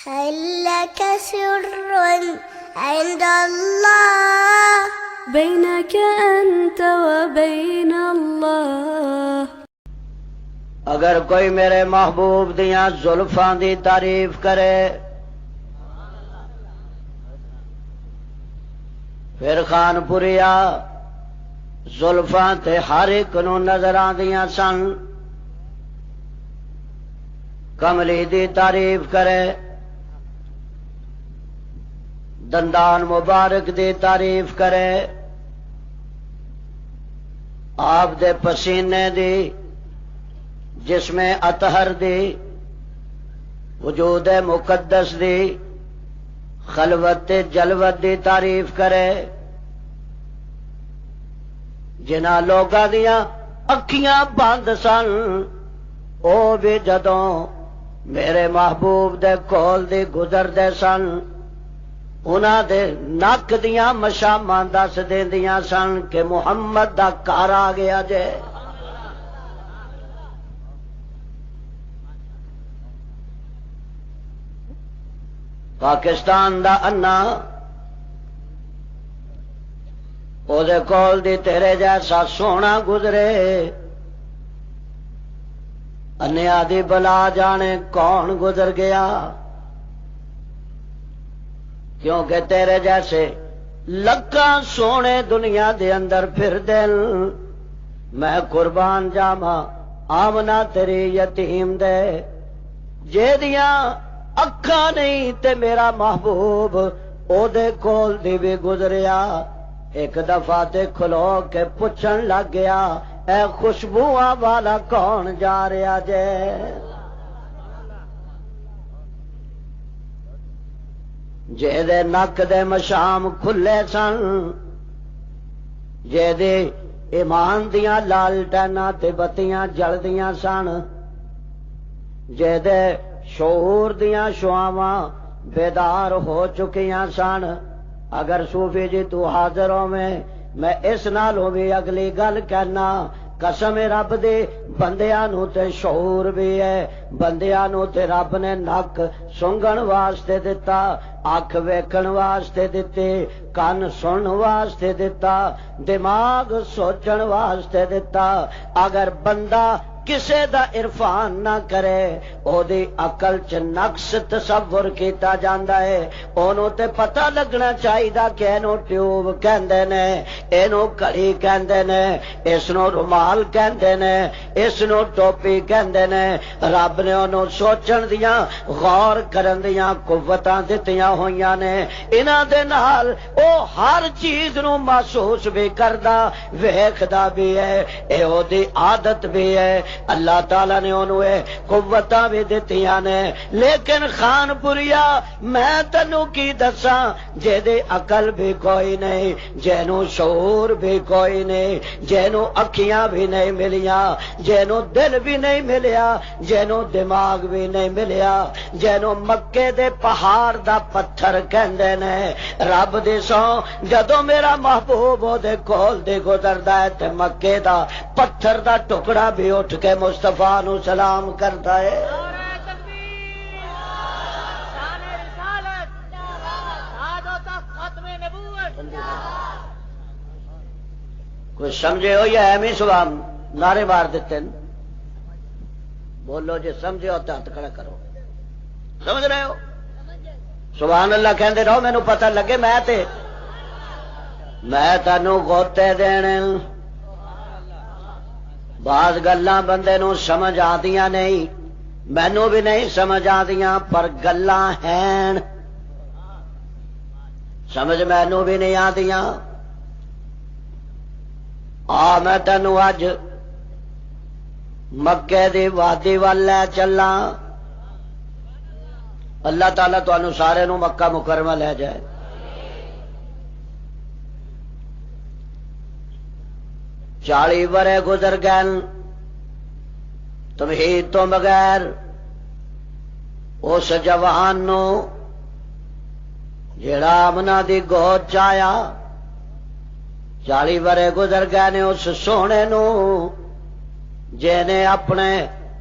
هل لك سر عند الله بينك أنت وبين الله؟ اگر کوئی میرے محبوب دیاں زلفاں دی تعریف کرے پھر خان پوریا زلفاں تے ہر ایک نو نظر آندیاں سن، کملی دی تعریف کرے، دندان مبارک دی تعریف کرے، آپ دے پسینے دی، جسم اطہر دی، وجود مقدس دی، خلوت جلوت دی تعریف کرے، جنہ لوگاں دیاں اکھیاں بند سن او بھی جدوں میرے محبوب دے کول دی گزر دے سن انہاں دے نک دیاں مشاماں دس دیندیاں سن کہ محمد دا گھر آ گیا جے۔ پاکستان دا انا او دے کول دی تیرے جیسا سونا گزرے، انیا دی بلا جانے کون گزر گیا، کیونکہ تیرے جیسے لکھاں سونے دنیا دے اندر پھر دل، میں قربان جاواں آمنا تیری یتیم دے جے دیاں اکھاں نہیں تے میرا محبوب او دے کول دی بھی گزریا، ایک دفعہ تے کھلو کے پوچھن لگ گیا اے خوشبوواں والا کون جا رہا جے؟ جے دے نک دے مشام کھلے سن، جے دے ایمان دیاں لالٹیناں تے بتیاں جلدیاں سن، جے دے شعور دیاں شعاواں بیدار ہو چکیاں سن، اگر صوفی جی تو حاضر ہو میں اس نالوں بھی اگلی گل کہنا، قسم رب دے بندیاں نو تے شعور بھی ہے، بندیاں نو تے رب نے نک سنگن واسطے دتا، اکھ ویکھن واسطے دتے، کان سنن واسطے دتا، دماغ سوچن واسطے دتا، اگر بندہ کسے دا عرفان نہ کرے او دی عقل چ نقص تصور کیتا جاندا ہے، اونوں تے پتہ لگنا چاہیدا کہ اینو ٹیوب کہندے نے، اینو کڑی کہندے نے، اس نو رومال کہندے نے، اس نو ٹوپی کہندے نے، رب نے اونوں سوچن دیاں غور کرن دیاں قوتاں دتیاں ہویاں نے، انہاں دے نال او ہر چیز نو محسوس بھی کردا ویکھدا بھی ہے، اے او دی عادت بھی ہے، اللہ تعالیٰ نے انہوں قوتاں بھی دتیاں نے، لیکن خان پوریا میں تنوں کی دساں جے دے عقل بھی کوئی نہیں، جینوں شعور بھی کوئی نہیں، جینوں اکھیاں بھی نہیں ملیاں، جینوں دل بھی نہیں ملیا، جینوں دماغ بھی نہیں ملیا، جینوں مکے دے پہاڑ دا پتھر کہندے نے، رب دے سو جدوں میرا محبوب او دے کول دے گزردا ہے تے مکے دا پتھر دا ٹکڑا بھی اٹھ کے مصطفیٰ نو سلام کرتا ہے۔ کوئی سمجھے ہو یا ایویں سوام نعرے مار دیتے ہیں؟ بولو جی سمجھے ہو تو ہاتھ کھڑا کرو، سمجھ رہے ہو؟ سبحان اللہ کہندے رہو، مینوں پتہ لگے میں تینوں غوطے دینے، بعض گلاں بندے نو سمجھ آدیاں نہیں، مینوں بھی نہیں سمجھ آدیاں، پر گلاں ہیں، سمجھ مینوں بھی نہیں آدیاں۔ میں تینوں اج مکے دی وادی وال لے چلاں، اللہ تعالیٰ تانوں سارے نو مکہ مکرمہ لے جائے۔ 40 برے گزر گئے تمہید تو بغیر اس جوان نو جڑا آمنہ دی گود چایا، 40 برے گزر گئے نے اس سونے نو جے نے اپنے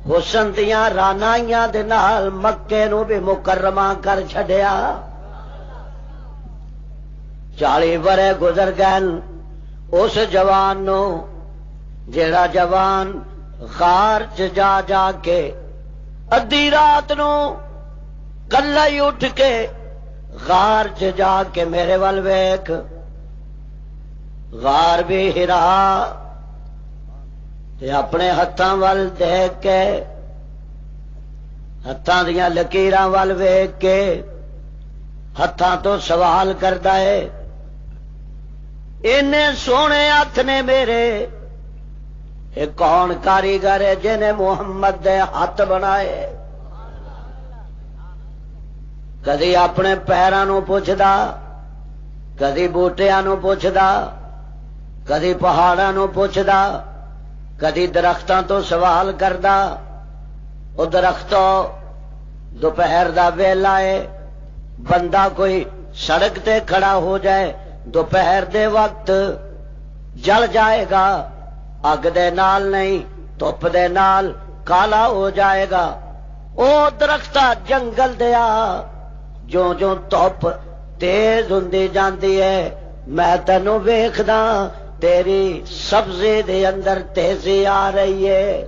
حسن دیاں رانائیاں دے نال مکے نو بھی مکرمہ کر چھڈیا 40 برے گزر گئے اس جوان نو جیڑا جوان غار چ جا جا کے ادھی رات نو کلا ہی اٹھ کے غار چ جا کے میرے ول ویکھ غار بھی ہرا تے اپنے ہتھاں ول دیکھ کے ہتھاں دیاں لکیراں ول ویکھ کے ہتھاں تو سوال کردا ہے اینے سونے ہاتھ نے میرے یہ کون کاریگر ہے جنہیں محمد دے ہاتھ بنائے کدی اپنے پیراں نو پوچھدا کدی بوٹیاں نو پوچھدا کدی پہاڑاں نو پوچھدا کدی درختاں تو سوال کردا او درختوں دوپہر دا ویلا ہے بندہ کوئی سڑک تے کھڑا ہو جائے دوپہر دے وقت جل جائے گا اگ دے نال نہیں دھوپ دے نال کالا ہو جائے گا او درختہ جنگل دیا جو جو دھوپ تیز ہوندی جاندی ہے میں تینوں ویکھدا تیری سبزی دے اندر تیزی آ رہی ہے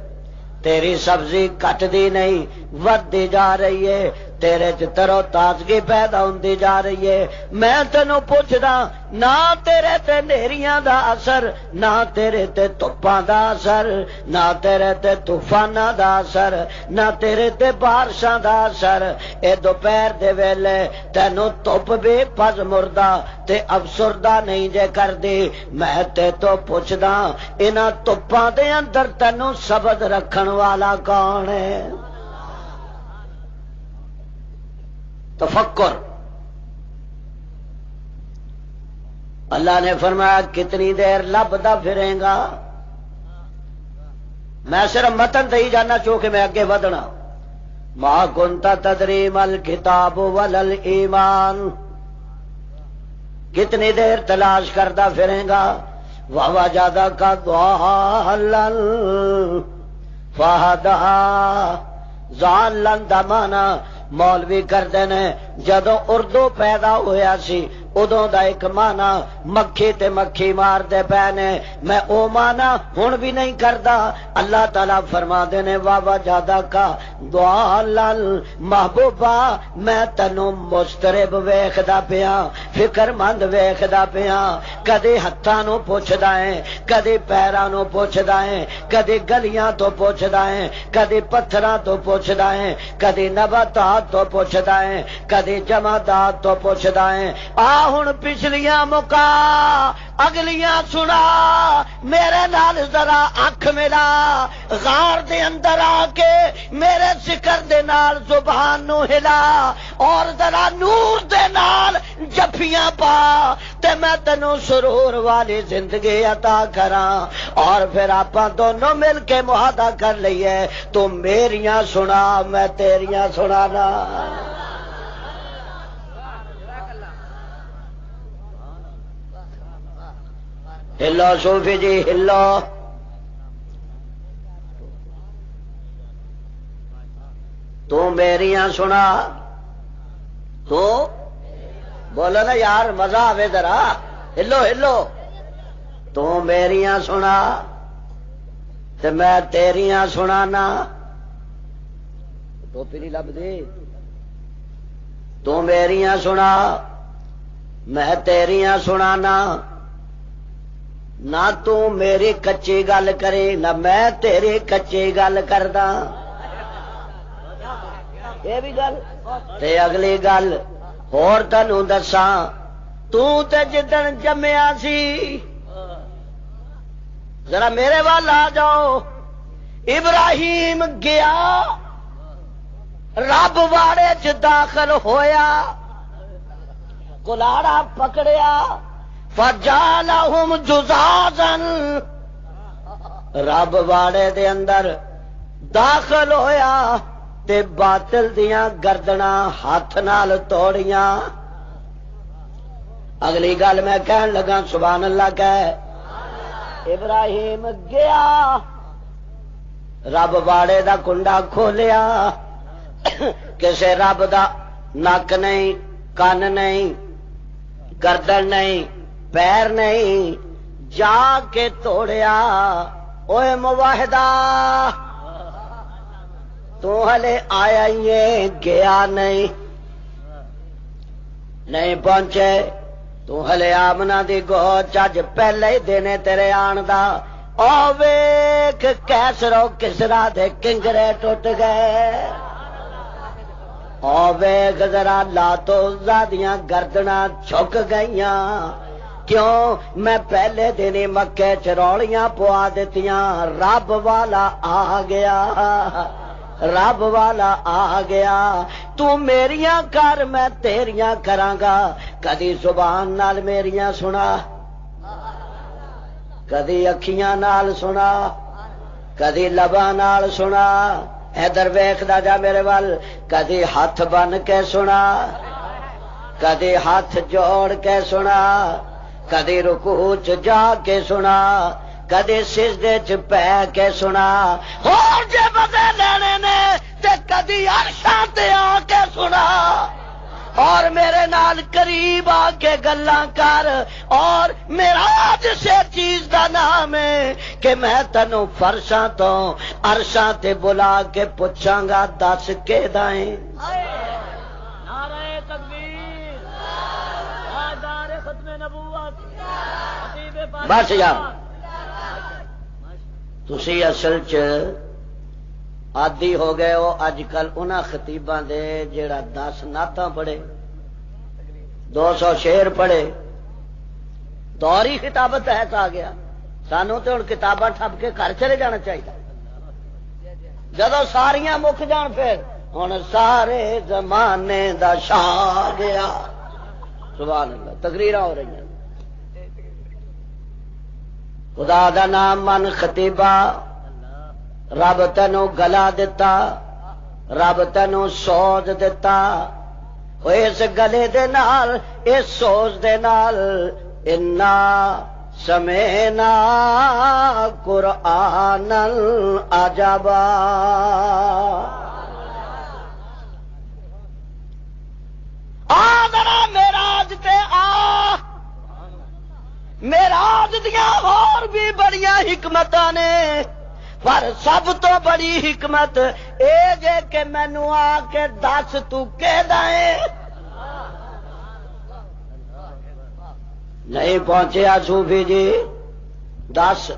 تیری سبزی کٹدی نہیں ودی جا رہی ہے تیرے چ ترو تازگی پیدا ہوندی جا رہی ہے میں تینوں پوچھدا نہ تیرے تے نیریاں دا اثر نہ تیرے تے دھوپاں دا اثر نہ تیرے تے طوفاناں دا اثر نہ تیرے تے بارشاں دا اثر اے دوپہر دے ویلے تینوں دھوپ بھی پز مردہ تے افسردہ نہیں جے کردی میں تے تو پوچھدا انہاں دھوپاں دے اندر تینوں سبد رکھن والا کون ہے تفکر اللہ نے فرمایا کتنی دیر لبدا پھریں گا میں صرف متن دے ہی جانا چونکہ میں اگے ودنا ما کنت تدری مل کتاب ولل ایمان کتنی دیر تلاش کرتا پھریں گا ووجدک ضالا فہدی ضالا دا مانا مولوی کردے نے جدو اردو پیدا ہویا سی ادوں دا ایک مانا مکھی تے مکھی مار دے پے نے میں او مانا ہن بھی نہیں کردا اللہ تعالی فرما دے نے ووجدک ضالا محبوبا میں تینوں مضطرب ویکھدا پیا فکر مند ویکھدا پیا کدی ہتھاں نو پوچھدا ہے کدی پیراں نو پوچھدا ہے کدی گلیاں تو پوچھدا ہے کدی پتھراں تو پوچھدا ہے کدی نباتات تو پوچھدا ہے کدی جمادات تو پوچھدا ہے ہن پچھلیاں مکا اگلیاں سنا میرے نال ذرا اکھ ملا غار دے اندر آ کے میرے ذکر دے نال زبان نو ہلا اور ذرا نور دے نال جفیاں پا تے میں تینوں سرور والی زندگی عطا کراں اور پھر آپاں دونوں مل کے معاہدہ کر لئیے تو میریاں سنا میں تیریاں سنانا ہلو صوفی جی ہلو تو میریاں سنا تو بولو نا یار مزہ آوے ذرا ہلو ہلو تو میریاں سنا تے میں تیریاں سنانا ٹوپی نہیں لب دی تو میریاں سنا میں تیریاں سنانا نہ تو میری کچی گل کرے نہ میں تیری کچی گل کردا یہ بھی گل تے اگلی گل اور تینوں دساں تو تے جدن جمیا سی ذرا میرے وال آ جاؤ ابراہیم گیا رب واڑے چ داخل ہویا کلاڑا پکڑیا فجعلہم جزازا رب واڑے دے اندر داخل ہویا تے باطل دیاں گردنا ہاتھ نال توڑیاں اگلی گل میں کہن لگا سبحان اللہ کہہ ابراہیم گیا رب واڑے دا کنڈا کھولیا کسے رب دا نک نہیں، کان نہیں، گردن نہیں، پیر نہیں، جا کے توڑیا اوے موحدہ تو ہلے آیا یہ گیا نہیں پہنچے تو ہلے آمنا دی گو چج پہلے ہی دینے تیرے آن دا او ویکھ کیسرو کسرا دے کنگرے ٹوٹ گئے او ویکھ ذرا لاتو زادیاں گردنا چھک گئیاں کیوں میں پہلے دن مکے چروڑیاں پوا دیتیاں رب والا آ گیا رب والا آ گیا تو میریاں کر میں تیریاں کرانگا کدی زبان نال میریاں سنا کدی اکھیاں نال سنا کدی لباں نال سنا ادھر ویکھدا جا میرے وال کدی ہاتھ بن کے سنا کدی ہاتھ جوڑ کے سنا کدی رکوع چ جا کے سنا کدی سجدے چ پے کے سنا اور جے بدے لینے نے تے کدی عرشاں تے آ کے سنا اور میرے نال قریب آ کے گلاں کر اور میرا جسے چیز دا نام ہے کہ میں تنوں فرشاں تو عرشاں تے بلا کے پوچھاں گا دس کے دائیں بس یار تسی اصل چ عادی ہو گئے ہو اج کل انہاں خطیباں دے جیڑا 10 نعتاں پڑھے 200 شعر پڑھے دور ہی خطابت ایسا آ گیا سانوں تے ہن کتاباں ٹھپ کے گھر چلے جانا چاہیے جدوں ساریاں مک جان پھر ہن سارے زمانے دا شاہ گیا سبحان اللہ تقریراں ہو رہی ہیں خدا دا نام من خطیبہ رب تینوں گلا دتا رب تینوں سوز دتا اس گلے دے نال اس سوز دے نال انا سمینا قرآن عجبا آدھرا میراج تے آ میراج دیاں اور بھی بڑیاں حکمتاں نے پر سب تو بڑی حکمت اے جے کہ مینوں آ کے دس تو کہدا ہے نہیں پہنچیا صوفی جی دس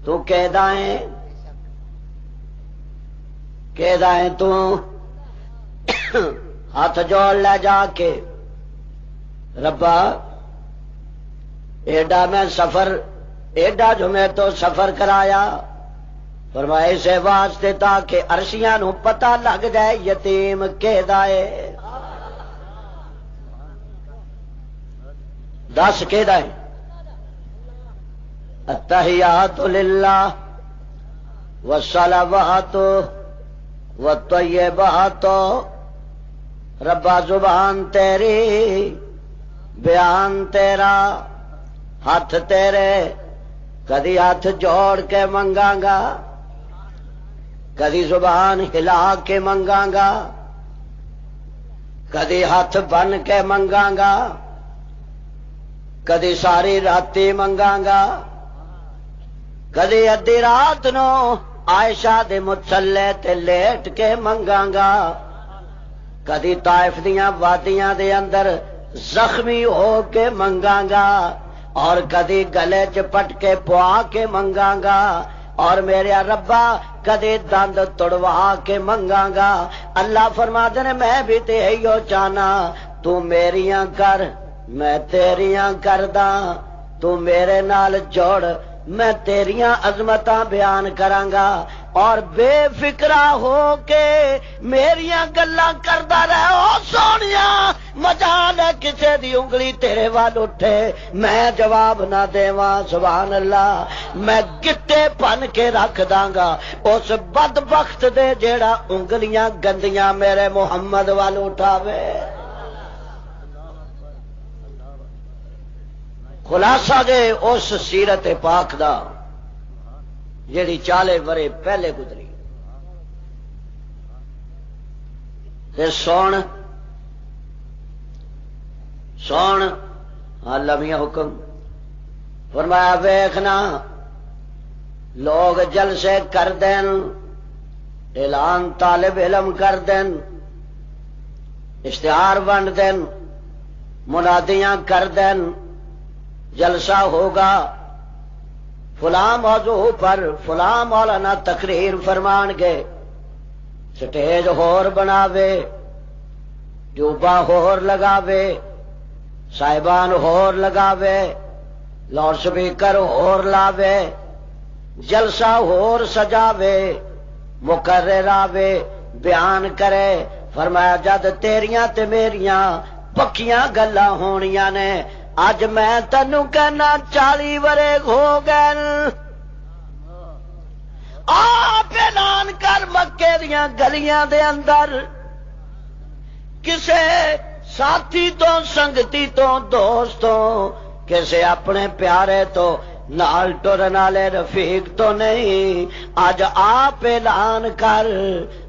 تو کہدا ہے تو ہاتھ جوڑ لے جا کے ربا ایڈا میں سفر ایڈا جو میں تو سفر کرایا فرمائے اسے واسطے تاکہ عرشیاں نو پتہ لگ جائے یتیم کہدا ہے دس کہدا ہے التحیات للہ والصلوات والطیبات ربا زبان تیری بیان تیرا ہاتھ تیرے کدی ہاتھ جوڑ کے منگاں گا کدی زبان ہلا کے منگاں گا کدی ہاتھ بن کے منگاں گا کدی ساری راتی منگاں گا کدی ادھی رات نو عائشہ دے مصلے تے لیٹ کے منگاں گا کدی طائف دیاں وادیاں دے اندر زخمی ہو کے منگاں گا اور کدی گلے چ پٹ کے پوا کے منگاں گا اور میرے ربا کدی دند توڑوا کے منگاں گا اللہ فرماتے نے میں بھی تے ایو چاہنا تو میریاں کر میں تیریاں کردا تو میرے نال جوڑ میں تیریاں عظمتاں بیان کراں گا اور بے فکرہ ہو کے میریاں گلاں کردا رہے او سونیا مجال ہے کسے دی انگلی تیرے وال اٹھے میں جواب نہ دیواں سبحان اللہ میں گٹے پن کے رکھ داں گا اس بدبخت دے جیڑا انگلیاں گندیاں میرے محمد وال اٹھاوے خلاصہ دے اس سیرت پاک دا جیڑی 40 برے پہلے گزری تے سن اللہ میاں حکم فرمایا ویکھنا لوگ جلسے کر دین اعلان طالب علم کر دین اشتہار ونڈ دین منادیاں کر دین جلسہ ہوگا فلاں موضوع پر فلاں مولانا تقریر فرمان گے سٹیج ہور بناوے ٹیوباں ہور لگاوے صاحبان ہور لگاوے لاؤڈ سپیکر ہور لاوے جلسہ ہور سجاوے مقرر آوے بیان کرے فرمایا جد تیریاں تے میریاں پکیاں گلاں ہونیاں نے اج میں تینوں کہنا 40 ورے ہو گئے آپ اعلان کر مکے دیاں گلیاں دے اندر کسے ساتھی تو سنگتی تو دوستوں کسے اپنے پیارے تو نال ٹرن والے رفیق تو نہیں اج آپ اعلان کر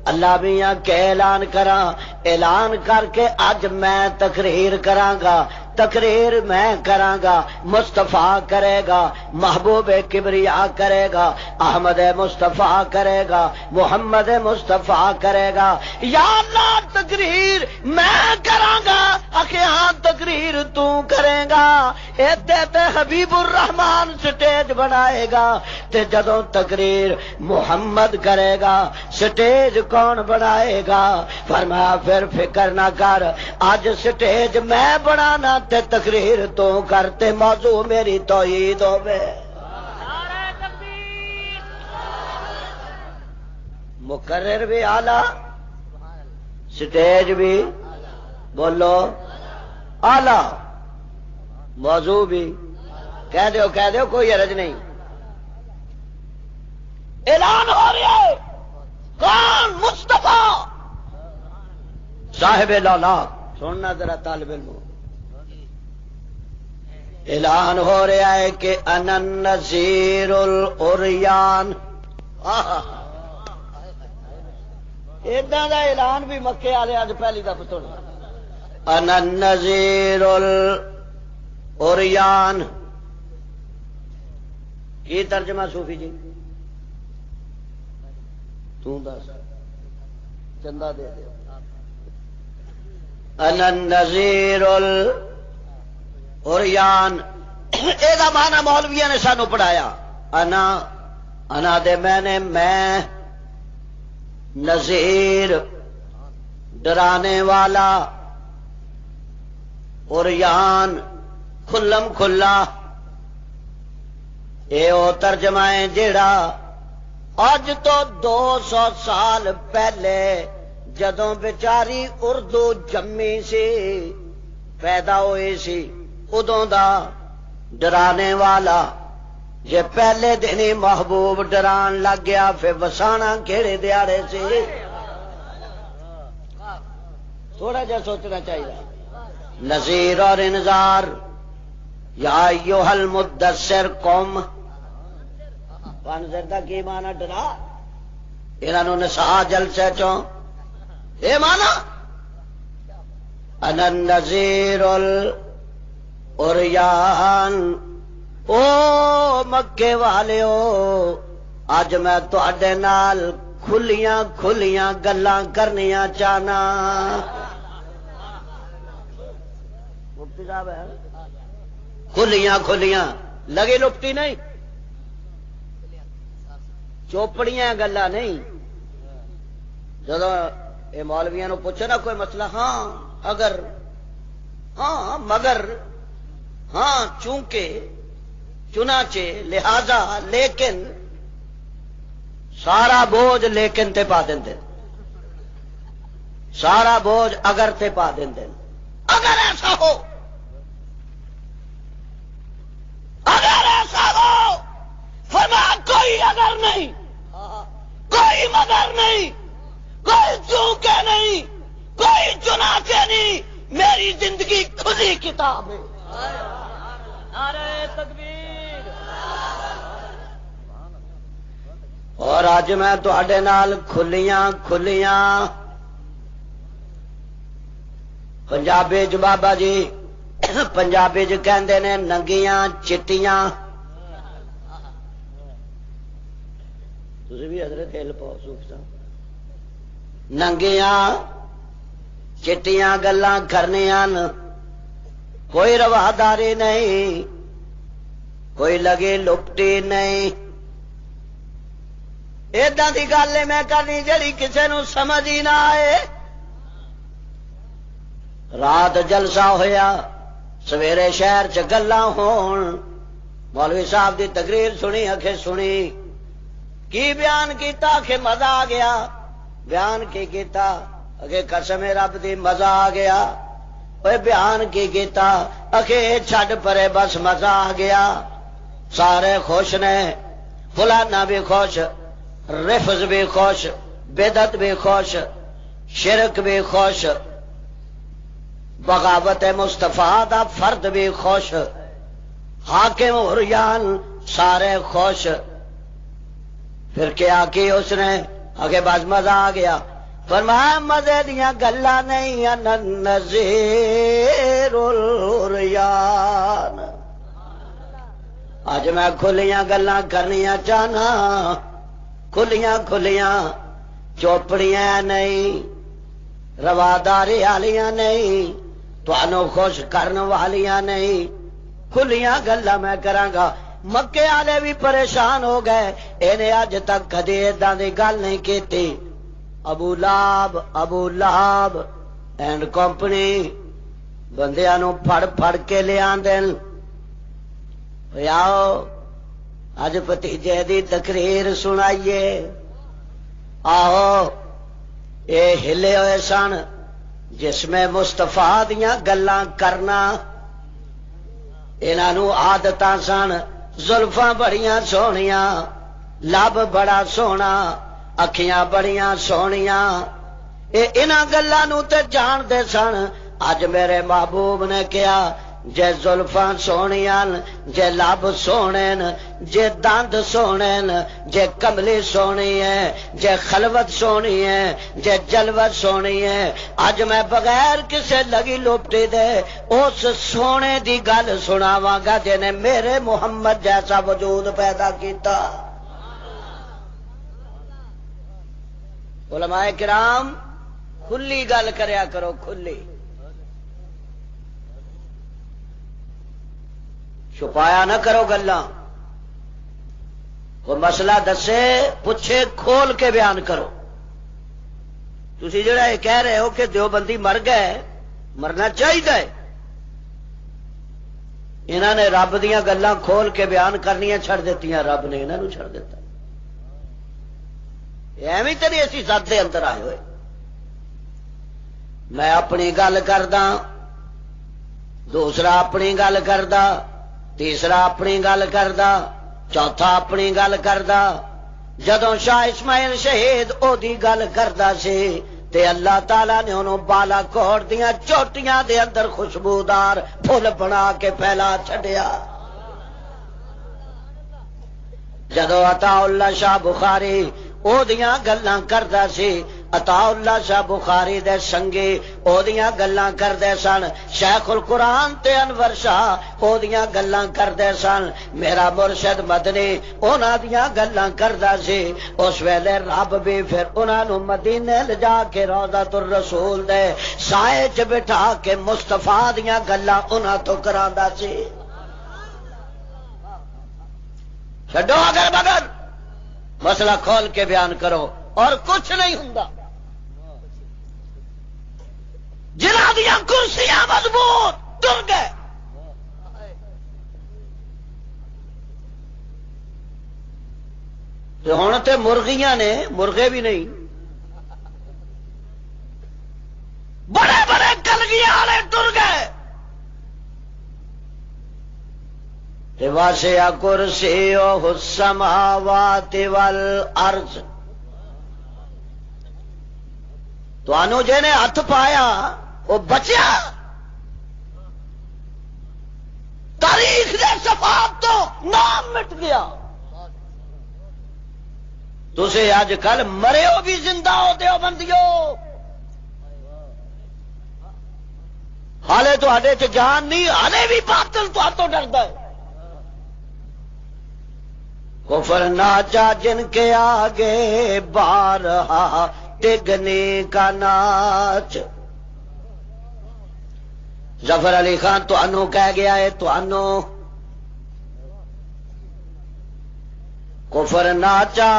اللہ میاں کہ اعلان کراں اعلان کر کے اج میں تقریر کراں گا تقریر میں کراں گا مصطفیٰ کرے گا محبوب کبریا کرے گا احمد مصطفیٰ کرے گا محمد مصطفیٰ کرے گا یا اللہ تقریر میں کراں گا ہاں تقریر تو کرے گا ایتے تے حبیب الرحمان سٹیج بنائے گا تے جدوں تقریر محمد کرے گا سٹیج کون بنائے گا فرمایا پھر فکر نہ کر آج سٹیج میں بنانا تے تقریر تو کرتے موضوع میری توحید ہوے مقرر بھی اعلی سٹیج بھی بولو اعلی موضوع بھی کہہ دیو کوئی حرج نہیں اعلان ہو رہا ہے کون مصطفیٰ صاحب لالا سننا ذرا طالب علم اعلان ہو رہا ہے کہ انا النذیر العریان ایداں دا اعلان بھی مکے والے اج پہلی دفعہ سن انا النذیر العریان کی ترجمہ صوفی جی تو دس چندہ دے دے انا النذیر العریان اے دا معنی مولویاں نے سانو پڑھایا انا دے میں نذیر ڈرانے والا عریان کھلم کھلا اے او ترجمہ ہے جیڑا اج تو 200 سال پہلے جدوں بیچاری اردو جمی سی پیدا ہوئی سی ادوں دا ڈرانے والا جے پہلے دن ہی محبوب ڈران لگ گیا پھر وسانا کیڑے دیاڑے سے تھوڑا جا سوچنا چاہیے نذیر اور انذار یا ایھا المدثر قوم پانزر دا کی مانا ڈرا انہوں نے نساء جلسے چوں اے مانا انا النذیر العریان او مکے والیو اج میں تواڈے نال کھلیاں کھلیاں گلاں کرنیاں چاہنا مفتی صاحب ہے کھلیاں کھلیاں لگی لپٹی نہیں چوپڑیاں گلاں نہیں جدو یہ مولویاں نو پوچھے نا کوئی مسئلہ ہاں اگر ہاں مگر ہاں چونکہ چنانچہ لہذا لیکن سارا بوجھ لیکن تے پا دیں سارا بوجھ اگر تے پا دیں اگر ایسا ہو فرمایا کوئی اگر نہیں کوئی مگر نہیں کوئی چونکہ نہیں کوئی چنانچہ نہیں میری زندگی کھلی کتاب ہے نعرہ تکبیر اور آج میں تواڈے نال کھلیاں کھلیاں پنجابی چ بابا جی پنجابی چ کہندے نے ننگیاں چٹیاں تسی بھی حضرت ہل پاؤ سوکھ صاحب ننگیاں چٹیاں گلاں کرنیاں کوئی رواداری نہیں کوئی لگی لپٹی نہیں ایداں دی گل میں کرنی جڑی کسے نو سمجھ ہی نہ آئے رات جلسہ ہویا سویرے شہر چ گلاں ہون مولوی صاحب دی تقریر سنی اکھے سنی کی بیان کیتا کہ مزہ آ گیا بیان کی کیتا اکھے قسم رب دی مزہ آ گیا اوے بیان کی کیتا اکھے چھڈ پرے بس مزہ آ گیا سارے خوش نے فلانا بھی خوش رفض بھی خوش بدعت بھی خوش شرک بھی خوش بغاوت مصطفیٰ دا فرد بھی خوش حاکم عریان سارے خوش پھر کیا کی اس نے آگے بعد مزہ آ گیا فرمایا مزے دیاں گلاں نہیں نذیر الریان اج میں کھلیاں گلاں کرنیاں چاہنا کھلیاں کھلیاں چوپڑیاں نہیں رواداری والیاں نہیں تانوں خوش کرن والیاں نہیں کھلیاں گلاں میں کراں گا مکے والے بھی پریشان ہو گئے انہیں اج تک کدی اداں دی گل نہیں کیتی ابو لہب اینڈ کمپنی بندیاں نو پھڑ پھڑ کے لے آندن آؤ اج بھتیجے دی تقریر سنائیے آہو اے ہلے ہوئے سن جس میں مصطفیٰ دیاں گلاں کرنا انہاں نو عادتاں سن زلفاں بڑیاں سونیاں لب بڑا سونا اکھیاں بڑیاں سونیاں انہاں گلاں نو تے جان دے سن اج میرے محبوب نے کیا جے زلفاں سونیاں جے لب سونے جے دند سونے جے کملی سونی ہے جے خلوت سونی ہے جے جلوت سونی ہے اج میں بغیر کسے لگی لپٹی دے اس سونے دی گل سناواں گا جنے میرے محمد جیسا وجود پیدا کیتا علماء کرام کھلی گل کریا کرو کھلی چھپایا نہ کرو گلاں کوئی مسئلہ دسے پوچھے کھول کے بیان کرو تسی جڑا یہ کہہ رہے ہو کہ دیوبندی مر گئے مرنا چاہیے انہوں نے رب دیاں گلاں کھول کے بیان کرنیاں چھڑ دیتیاں رب نے انہوں نے چھڑ دیتا ایویں تو نہیں اسی ذات دے اندر آئے ہوئے میں اپنی گل کردا دوسرا اپنی گل کردا تیسرا اپنی گل کردا چوتھا اپنی گل کردا جدوں شاہ اسماعیل شہید او دی گل کردا سی تے اللہ تعالیٰ نے انہوں بالا کوٹ دیاں چوٹیاں دے اندر خوشبودار پھول بنا کے پھیلا چھڈیا جدوں عطا اللہ شاہ بخاری او دیاں گلاں کردا سی عطا اللہ شاہ بخاری دے سنگی او دیاں گلاں کردے سن شیخ القرآن تے انور شاہ او دیاں گلاں کردے سن میرا مرشد مدنی انہاں دیاں گلاں کردا سی اس ویلے رب بھی پھر انہاں نو مدینے لجا کے روضۃ الرسول دے سائے چ بٹھا کے مصطفیٰ دیاں گلاں انہاں تو کراندا سی چھڈو اگر بغیر مسئلہ کھول کے بیان کرو اور کچھ نہیں ہوندا جنہاں دیاں کرسیاں مضبوط ٹر گئے ہن تے مرغیاں نے مرغے بھی نہیں بڑے بڑے کلگیاں والے ٹر گئے واسع کرسیہ السماوات والارض تانوں جنے ہاتھ پایا وہ بچیا تاریخ دے صفحات تو نام مٹ گیا تسے اج کل مرے ہو بھی زندہ ہو دیوبندیو حالے تہاڈے چ جان نہیں، حالے بھی باطل تو ڈردا ہے۔ کفر ناچا جن کے آگے بارہا ٹگنے کا ناچ۔ ظفر علی خان تو انو کہہ گیا ہے، تو انو کفر ناچا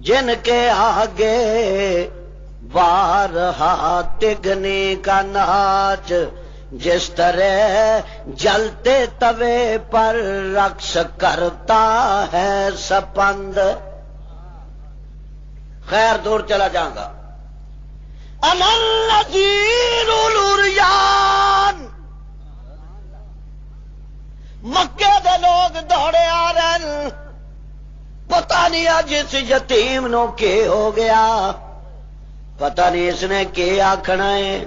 جن کے آگے بارہا ٹگنے کا ناچ، جس طرح جلتے توے پر رقص کرتا ہے سپند۔ خیر دور چلا جاؤں گا۔ انا النذیر العریان، مکے دے لوگ دوڑے آ رہے ہیں، پتہ نہیں اج اس یتیم نو کی ہو گیا، پتہ نہیں اس نے کی آکھنا ہے۔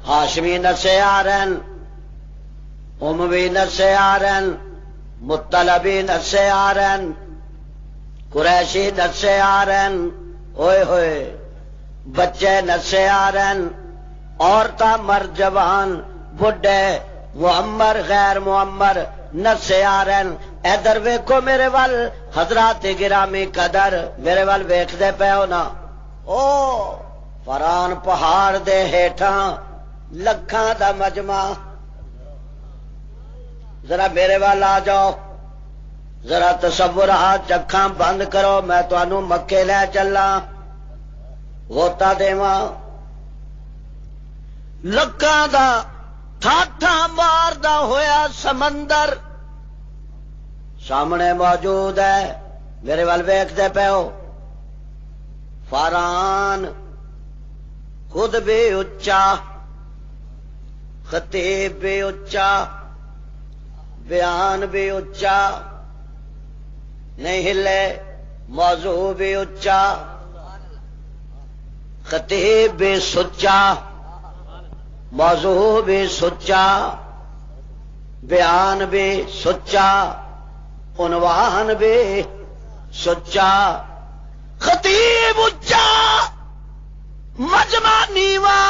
ہاشمی نسے آ رہے ہیں، اموی نسے آ رہے ہیں، مطلبی نسے آ رہے ہیں، قریشی نسے آ رہے ہیں، ہوئے ہوئے بچے نسے آ رہے ہیں، عورتاں مرد جوان بڈھے معمر غیر معمر نسے آ رہے ہیں۔ ادھر ویکھو میرے وال حضرات گرامی قدر، میرے وال ویکھ دے پے ہو نا، او فران پہاڑ دے ہیٹھاں لکھاں دا مجمع، ذرا میرے وال آ جاؤ، ذرا تصور ہاتھ اکھاں بند کرو، میں تانوں مکے لے چلاں، غوطہ دیواں، لکھاں دا ٹھاٹھا ماردا ہویا سمندر سامنے موجود ہے، میرے وال ویکھ دے پے ہو۔ فاران خود بھی اچا، خطیب بھی اچا، بیان بھی اچا، نہیں ہلے، موضوع بھی اچا، خطیب بھی سچا، موضوع بھی سچا، بیان بھی سچا، عنوان بھی سچا، خطیب اچا، مجمع نیوا،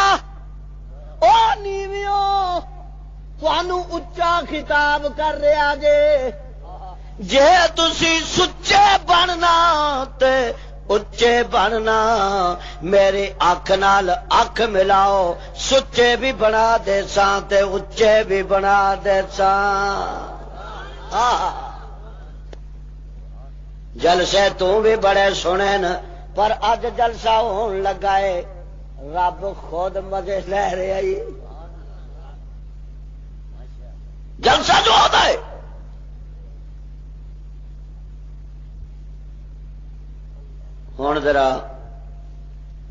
او نیویوں تانوں اچا خطاب کر رہا جے تسی سچے بننا تے اچے بننا، میری اکھ نال اکھ ملاؤ، سچے بھی بنا دے ساں تے اچے بھی بنا دے ساں۔ جلسے تو بھی بڑے سنے ن، پر اج جلسہ ہون لگا ہے رب خود مزے لے رہا ہے۔ جلسہ جو ہوتا ہے ہوں ذرا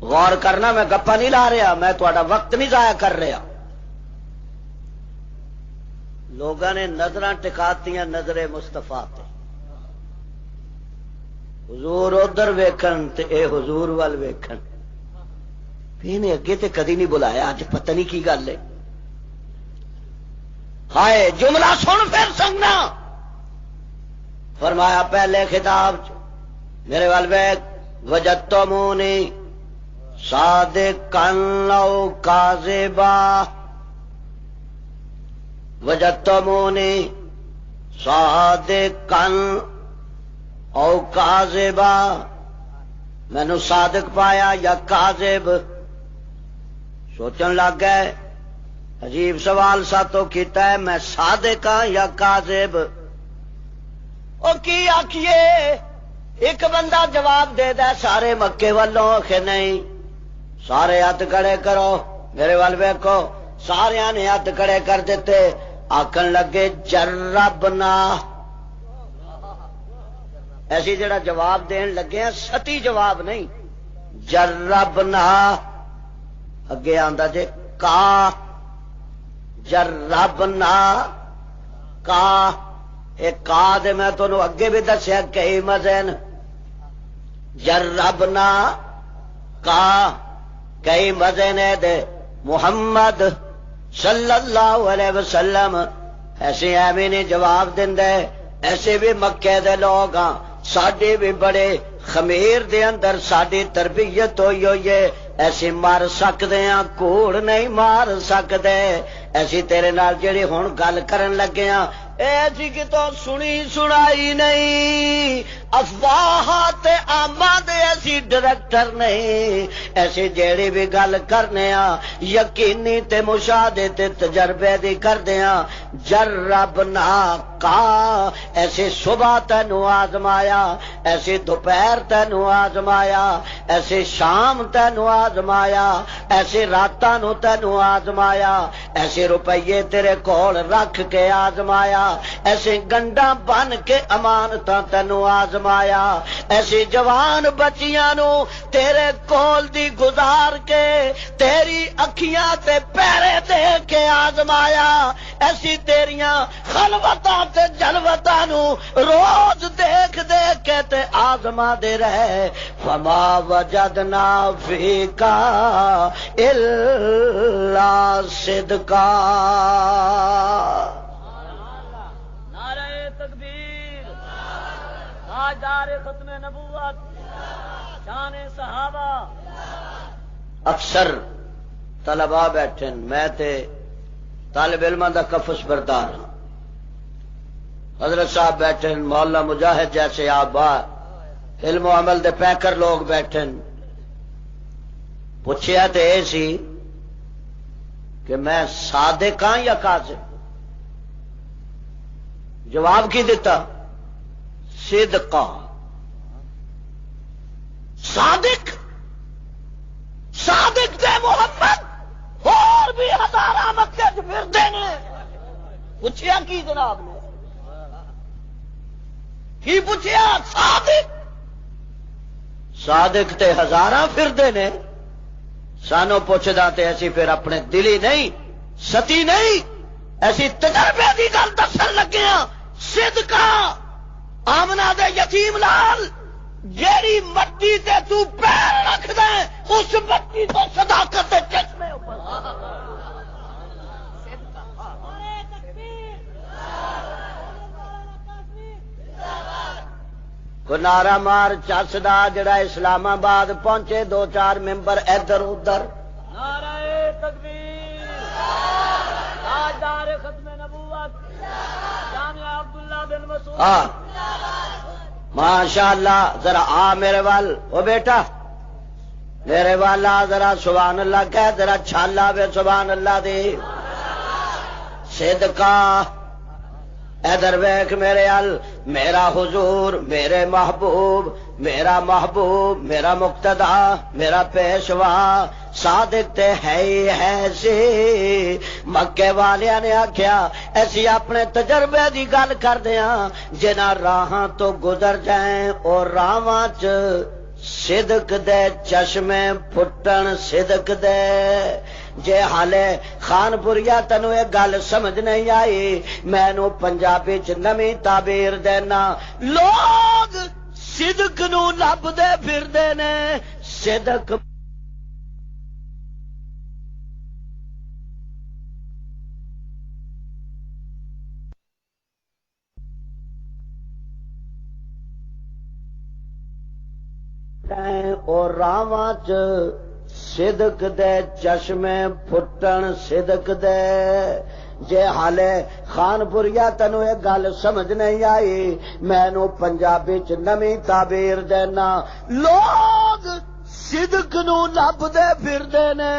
غور کرنا، میں گپا نہیں لا رہا، میں تھوڑا وقت نہیں ضائع کر رہا۔ لوگوں نے نظراں ٹکاتیاں نظر مصطفیٰ تے، حضور ادھر ویکھن تے اے حضور وال ویکھن، انہیں اگے تے کدی نہیں بلایا، اج پتہ نہیں کی گل ہے۔ ہائے جملہ سن پھر سنگنا، فرمایا پہلے خطاب میرے وال ویکھ، وجدتمونی صادقا او کاذبا، وجدتمونی صادقا او کاذبا، مینو صادق پایا یا کاذب؟ سوچن لگ گئے، عجیب سوال ساتوں کیتا ہے، میں صادق ہاں یا کاذب؟ او کی آکھیے؟ ایک بندہ جواب دے دے سارے مکے والوں کہ نہیں، سارے ہاتھ کھڑے کرو، میرے وال ویکھو، سارے نے ہاتھ کھڑے کر دیتے، آکھن لگے جربنا۔ ایسی جڑا جواب دین لگے ہیں ستی جواب نہیں، جربنا، اگے آندا جے کا، جربنا کا، ایک کا دے میں تانوں اگے بھی دسیا کئی مزے نے، جربنا کا کئی مزے نے دے محمد صلی اللہ علیہ وسلم ایسے ایویں نہیں جواب دیندے، ایسے بھی مکے دے لوگ ہاں، ساڈے بھی بڑے خمیر دے اندر ساڈی تربیت ہوئی ہوئی ہے، ایسی مار سکدے ہاں کوڑ نہیں مار سکدے ایسی تیرے نال جڑی ہن گل کرن لگے ہاں ایسی کہ تو سنی سنائی نہیں افواہات آماد ایسی ڈائریکٹر نہیں ایسی جیڑی بھی گل کرنے ہاں یقینی تے مشاہدے تے تجربے دی کردے ہاں جربنا کا ایسی صبح تینو آزمایا ایسی دوپہر تینو آزمایا ایسی شام تینو آزمایا ایسی راتاں نو تینو آزمایا ایسے روپیے تیرے کول رکھ کے آزمایا ایسے گنڈا بن کے امانتاں تینو آزمایا ایسی جوان بچیاں نو تیرے کول دی گزار کے تیری اکھیاں تے پیرے دے کے آزمایا ایسی تیریاں خلوتاں تے جلوتاں نو روز دیکھ دیکھ کے تے آزما دے رہے فما وجدنا فیکا الا صدقا نعرہ تکبیر تاجدار ختم نبوت شان صحابہ اکثر طلباء بیٹھن میں تے طالب علماں دا کفس بردار ہاں حضرت صاحب بیٹھن مولا مجاہد جیسے آبا علم و عمل دے پیکر لوگ بیٹھن پوچھیا تے اے سی کہ میں صادق ہاں یا کاذب جواب کی دیتا صدقہ صادق صادق دے محمد اور بھی ہزارہ مکے چ پھردے نے پوچھیا کی جناب نے کی پوچھیا صادق صادق تے ہزاراں پھردے نے سانو پوچھدا تے ایسی پھر اپنے دلی نہیں ستی نہیں ایسی تجربے دی گل دسن لگے ہاں صدقہ آمنہ دے یتیم لال جیڑی مٹی تے تو پیر رکھ دے اس مٹی تو صداقت دے چشمے اوپر کو نعرہ مار چسدا جڑا اسلام آباد پہنچے دو چار ممبر ادھر ادھر نعرہ تکبیر تاجدار ختم نبوت جامعہ عبداللہ بن مسعود ماشاء اللہ ذرا آ میرے وال او بیٹا میرے والا ذرا سبحان اللہ کہہ ذرا چھالا بے سبحان اللہ دی صدقہ ادھر ویکھ میرے ال میرا حضور میرے محبوب میرا مقتدا میرا پیشوا صادق تے ہے ہی ہے سی مکے والیاں نے آکھیا ایسی اپنے تجربے دی گل کر دیاں جنہاں راہاں تو گزر جائیں اور راہاں چ صدق دے چشمے پھٹن صدق دے جے حالے خان پوریا تینو ایک گل سمجھ نہیں آئی میں نو پنجابی چ نمی تعبیر دینا لوگ صدق نو لب دے پھر دے نے صدق اور راواں چ صدق دے چشمے پھٹن صدق دے جے حالے خان پوریا تینو ایک گل سمجھ نہیں آئی میں نو پنجابی چ نمی تعبیر دینا لوگ صدق نو لب دے پھر دے نے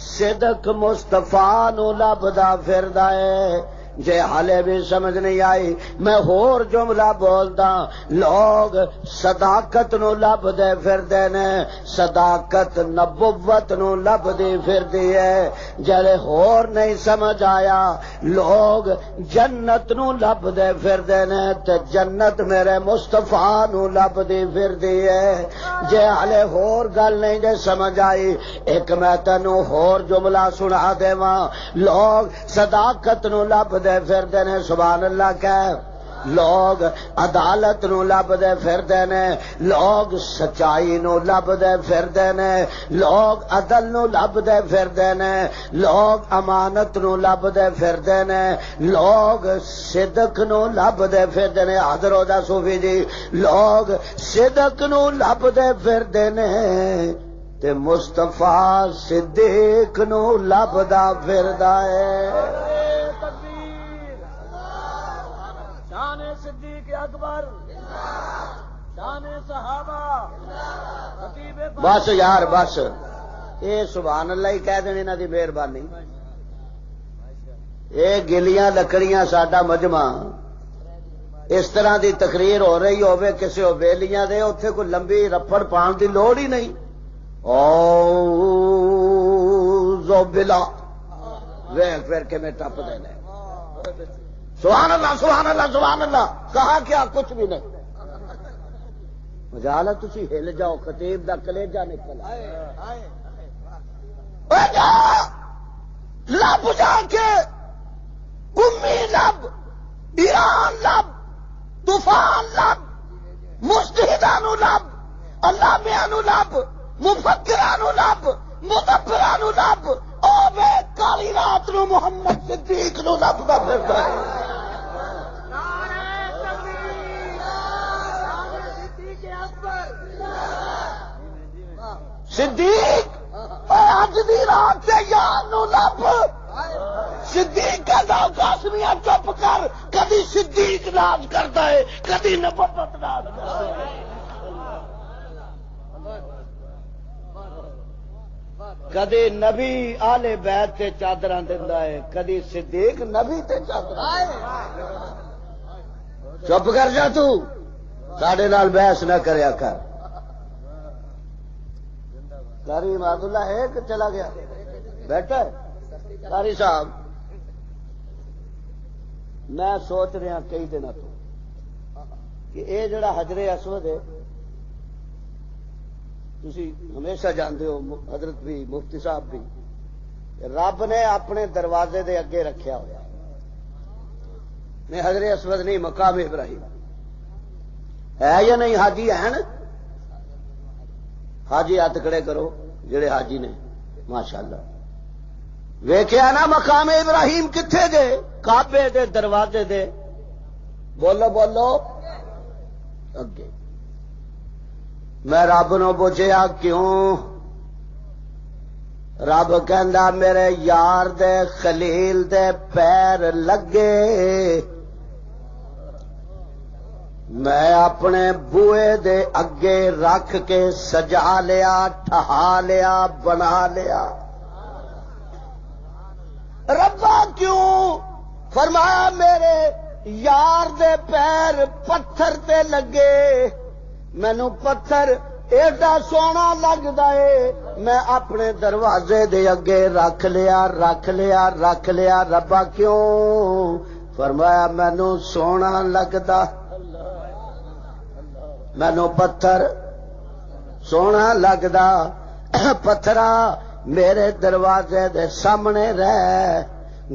صدق مصطفیٰ نو لبدا پھردا ہے جے حالے بھی سمجھ نہیں آئی میں ہور جملہ بولدا لوگ صداقت نو لب دے پھر دے نے صداقت نبوت نو لب دی پھر دی ہے جلے ہور نہیں سمجھ آیا لوگ جنت نو لب دے پھر دے نے تے جنت میرے مصطفیٰ نو لب دی پھر دی ہے جے حالے ہور گل نہیں جے سمجھ آئی ایک میں تینو ہور جملہ سنا دیواں لوگ صداقت نو لب دے پھر دے نے سبحان اللہ کہہ لوگ عدالت نو لب دے پھر دے نے لوگ سچائی نو لب دے پھر دے نے لوگ عدل نو لب دے پھر دے نے لوگ امانت نو لب دے پھر دے نے لوگ صدق نو لب دے پھر دے نے حضرت دا صوفی جی لوگ صدق نو لب دے پھر دے نے تے مصطفیٰ صدیق نو لبدا پھردا ہے. شان صدیق اکبر، شان صحابہ. بس یار بس، اے سبحان اللہ ہی کہہ دینی انہاں دی مہربانی. اے گلیاں لکڑیاں ساڈا مجمع، اس طرح دی تقریر ہو رہی ہوے کسی حویلیاں دے، اوتھے کوئی لمبی رپڑ پان دی لوڑ ہی نہیں. او بلا ویکھ پھر کے میں ٹپ دینے. سبحان اللہ سبحان اللہ سبحان اللہ، کہا کیا کچھ بھی نہیں. مجال ہے تسی ہل جاؤ، خطیب دا کلیجہ نکل لب جا کے امی لب، ایران لب، طوفان لب، مجتہدانو لب، علامہ لب، مفکرانو لب، مدبرانو لب. او بے کالی رات نو محمد صدیق نو لب دا پھردا ہے. صدیق اج دی رات سے یار نو لب. صدیق کا نام قاسمیاں چپ کر، کدی صدیق ناز کرتا ہے کدی نبوت ناز کرتا ہے. کدی نبی آلے بیت تے چادراں دیندا ہے، کدی صدیق نبی تے چادراں. چپ کر جا تو، ساڈے نال بحث نہ کریا کر. قاری عبد اللہ ہے کہ چلا گیا؟ بیٹھا ہے قاری صاحب. میں سوچ رہا کئی دنوں تو کہ اے جڑا حجر اسود ہے، تسی ہمیشہ جانتے ہو، حضرت بھی مفتی صاحب بھی، رب نے اپنے دروازے دے اگے رکھیا ہوا. میں حجر اسود نہیں، مقام ابراہیم ہے یا نہیں؟ حاجی ہیں نا؟ حاجی ہاتھ کھڑے کرو جڑے حاجی نے. ماشاءاللہ ویکھیا نا مقام ابراہیم کتھے جے؟ کعبے دے دروازے دے. بولو بولو اگے. میں رب نو پوچھیا کیوں؟ رب کہندا میرے یار دے خلیل دے پیر لگے، میں اپنے بوئے دے اگے رکھ کے سجا لیا، ٹھہا لیا، بنا لیا. ربا کیوں؟ فرمایا میرے یار دے پیر پتھر تے لگے، مینو پتھر ایڈا سونا لگدا ہے، میں اپنے دروازے دے اگے رکھ لیا رکھ لیا رکھ لیا. ربا کیوں؟ فرمایا مینو سونا لگدا، مینو پتھر سونا لگدا. پتھرا میرے دروازے دے سامنے رہ.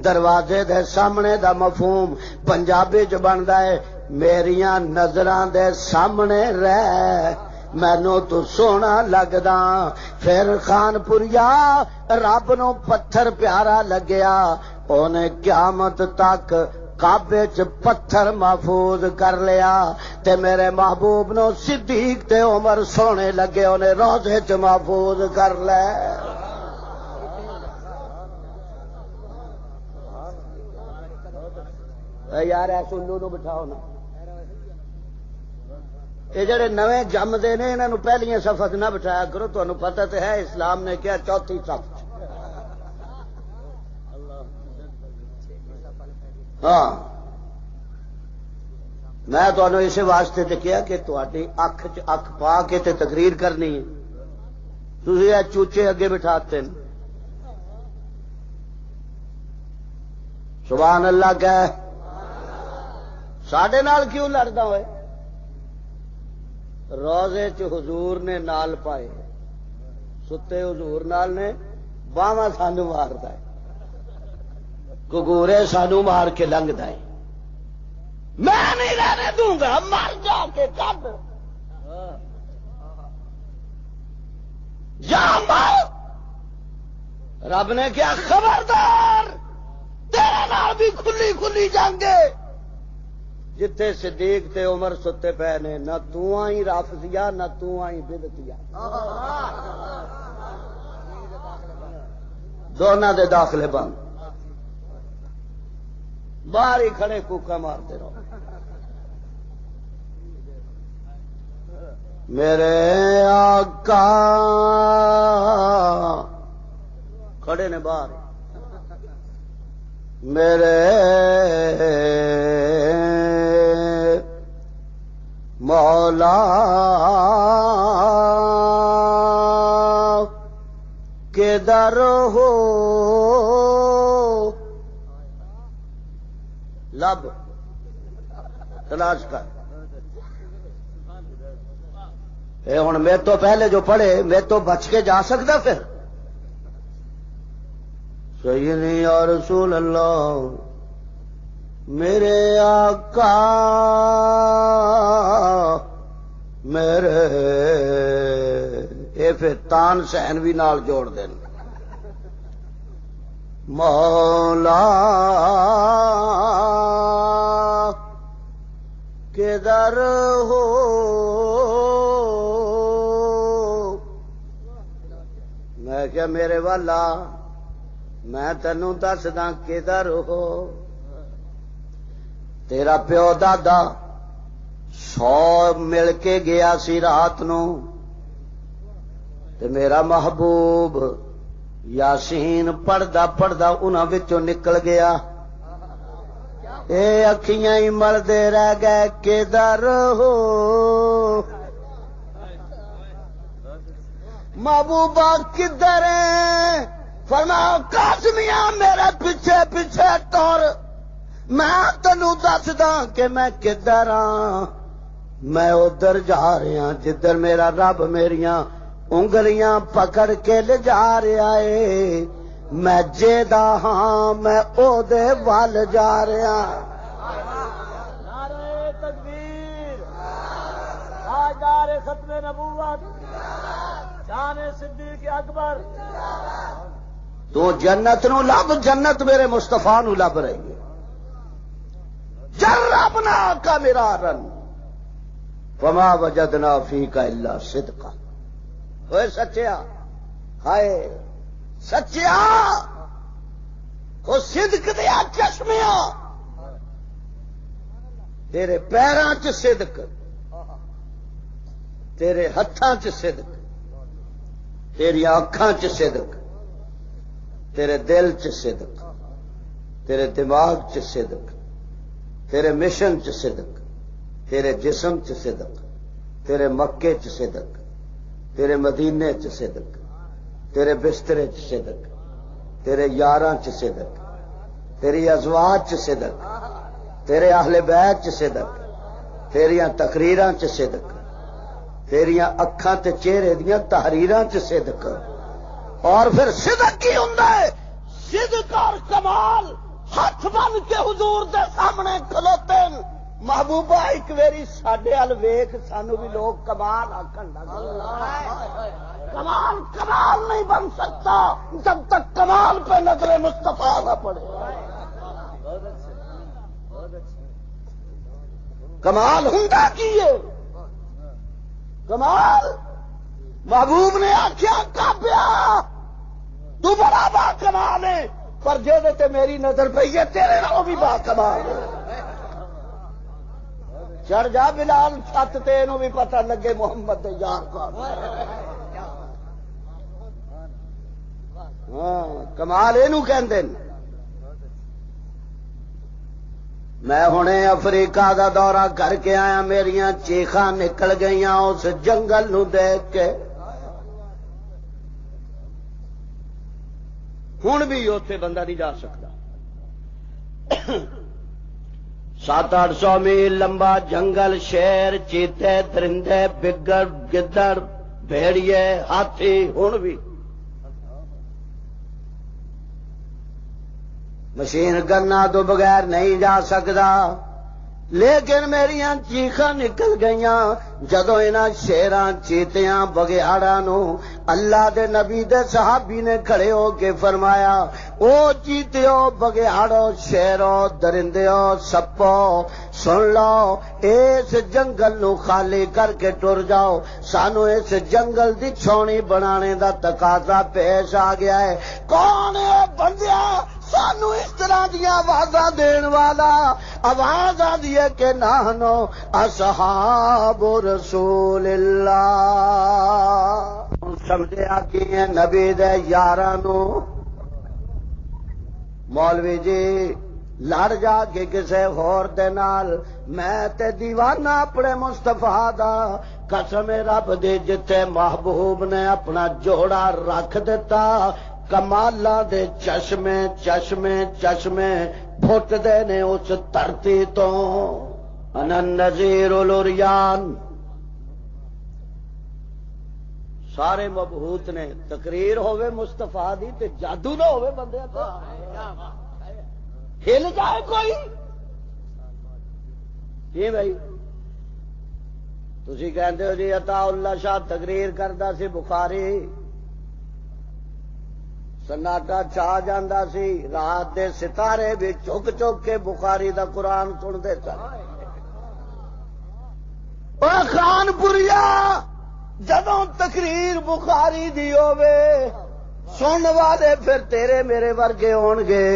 دروازے دے سامنے دا مفہوم پنجابی چ بندا ہے میریاں نظراں دے سامنے رہ، مینو تو سونا لگدا. پھر خان پوریا رب نو پتھر پیارا لگیا، اونے قیامت تک کعبے چ پتھر محفوظ کر لیا. تے میرے محبوب نو صدیق تے عمر سونے لگے، انہیں روضے چ محفوظ کر لے. یار ایسے الو نو بٹھاؤ نا. یہ جڑے نویں جمدے نے انہاں نو پہلیاں صفحہ نہ بٹھایا کرو. تانوں پتہ تے ہے اسلام نے کیا چوتھی صف. ہاں میں تانوں اسی واسطے تے کیا کہ تہاڈی اکھ چ اکھ پا کے تے تقریر کرنی ہے. تسی اے چوچے اگے بٹھاتے ہیں. سبحان اللہ کہہ. ساڈے نال کیوں لڑدا ہوئے؟ روزے چ حضور نے نال پائے، ستے حضور نال نے، باواں سانو ماردا ہے، گگورے سانو مار کے لنگدا ہے. میں نہیں رہنے دوں گا، مر جا کے کب جا مر. رب نے کیا خبردار، تیرے نال بھی کھلی کھلی جانگے. جتھے صدیق تے عمر ستے پے نے، نہ تو آئی رافضیہ نہ تو آئی بدعتیہ. دونوں دے داخلے بند، باہر ہی کھڑے کوکا مارتے رہو. میرے آقا کھڑے نے باہر، میرے مولا کدھر ہو، لب تلاش کر. اے ہن میرے تو پہلے جو پڑھے میرے تو بچ کے جا سکتا پھر. سیدی یا رسول اللہ میرے آقا میرے، اے پھر تان سہن بھی نال جوڑ دین. مولا کدھر ہو، میں کیا میرے والا میں تینوں دسدا کدھر ہو. تیرا پیو دادا 100 مل کے گیا سی رات نو، تے میرا محبوب یاسین پڑھدا پڑھدا انہاں وچوں نکل گیا. اے اکھیاں ہی ملدے رہ گئے کدھر ہو. محبوبہ کدھر ہے؟ فرمایا قاسمیاں میرے پیچھے پیچھے ٹور، میں تینوں دسدا کہ میں کدھر ہاں. میں ادھر جا رہا جدھر میرا رب میریاں انگلیاں پکڑ کے لے جا رہا ہے. میں جیدا ہاں، میں او دے وال جا رہا. نعرہ تکبیر، تاجدار ختم نبوت، شان صدیق اکبر. تو جنت نو لب، جنت میرے مصطفیٰ نو لب رہی ہے. جربنا کا مرارن وما وجدنا فیک الا صدقا. اوے سچیا، ہائے سچیا، وہ صدق دیا چشمیا تیرے پیراں چ صدق، تیرے ہتھاں چ صدق، تیری آنکھاں چ صدق، تیرے دل چ صدق، تیرے دماغ چ صدق، تیرے مشن چ صدق، تیرے جسم چ صدق، تیرے مکے چ صدق، تیرے مدینے چ صدق، تیرے بسترے چ صدق، تیرے یاراں چ صدق، تیری ازواج چ صدق، تیرے اہل بیت چ صدق، تیریاں تقریراں چ صدق، تیریاں اکھاں تے چہرے دیاں تحریراں چ صدق. اور پھر صدق کی ہوندا ہے؟ صدق اور کمال ہاتھ بن کے حضور دے سامنے کھلوتے ہیں. محبوبہ ایک ویری ساڈے ال ویکھ، سانو بھی لوگ کمال آکھن لگ گئے. کمال کمال نہیں بن سکتا جب تک کمال پہ نظر مصطفیٰ نہ پڑے. کمال ہوندا کی ہے؟ کمال محبوب نے آخیا کعبیا تو بڑا با کمال ہے، پر جے تے میری نظر پئی ہے تیرے نال بھی با کمال ہے. چڑھ جا بلال چھت تے اینو بھی پتہ لگے محمد دے یار کون. ہاں کمال اینو کہندے نے. میں ہنے افریقہ دا دورہ کر کے آیا، میریاں چیخاں نکل گئیاں اس جنگل نو دیکھ کے. ہن بھی اوتھے بندہ نہیں جا سکتا. 700-800 میل لمبا جنگل، شیر، چیتے، درندے، بگر، گدڑ، بھیڑیے، ہاتھی، ہن بھی. مشین گنا تو بغیر نہیں جا سکتا. لیکن میریاں چیخاں نکل گئیاں جدوں انہاں شیراں چیتیاں بگیاڑاں نو اللہ دے نبی دے صحابی نے کھڑے ہو کے فرمایا او چیتیو بگیاڑو شیرو درندیو سپو سن لو اس جنگل نو خالی کر کے ٹر جاؤ سانو اس جنگل دی چھونی بنانے دا تقاضا پیش آ گیا ہے کون ہے بندیا سانو اس طرح دیا آوازاں دین والا آواز آ دیے کہ نحنو اصحاب رسول اللہ سمجھیا کہ نبی دے یاراں نو مولوی جی لڑ جا کے کسے ہور دے نال میں تے دیوانہ اپنے مصطفیٰ دا قسم رب دی جتے محبوب نے اپنا جوڑا رکھ دیتا کمالا دے چشمے چشمے چشمے پھٹ دے نے اس دھرتی تو انا النذیر العریان سارے مبہوت نے تقریر ہوئے مصطفیٰ دی تے جادو نہ ہوئے بندے تو ہل جائے کوئی یہ بھائی تسی کہندے ہو جی عطا اللہ شاہ تقریر کردا سی بخاری سناٹا چھا جاندا سی رات دے ستارے بھی چک چک کے بخاری دا قرآن سن دے سن او خان پوریا جدوں تقریر بخاری دی ہووے سن والے پھر تیرے میرے ورگے ہون گے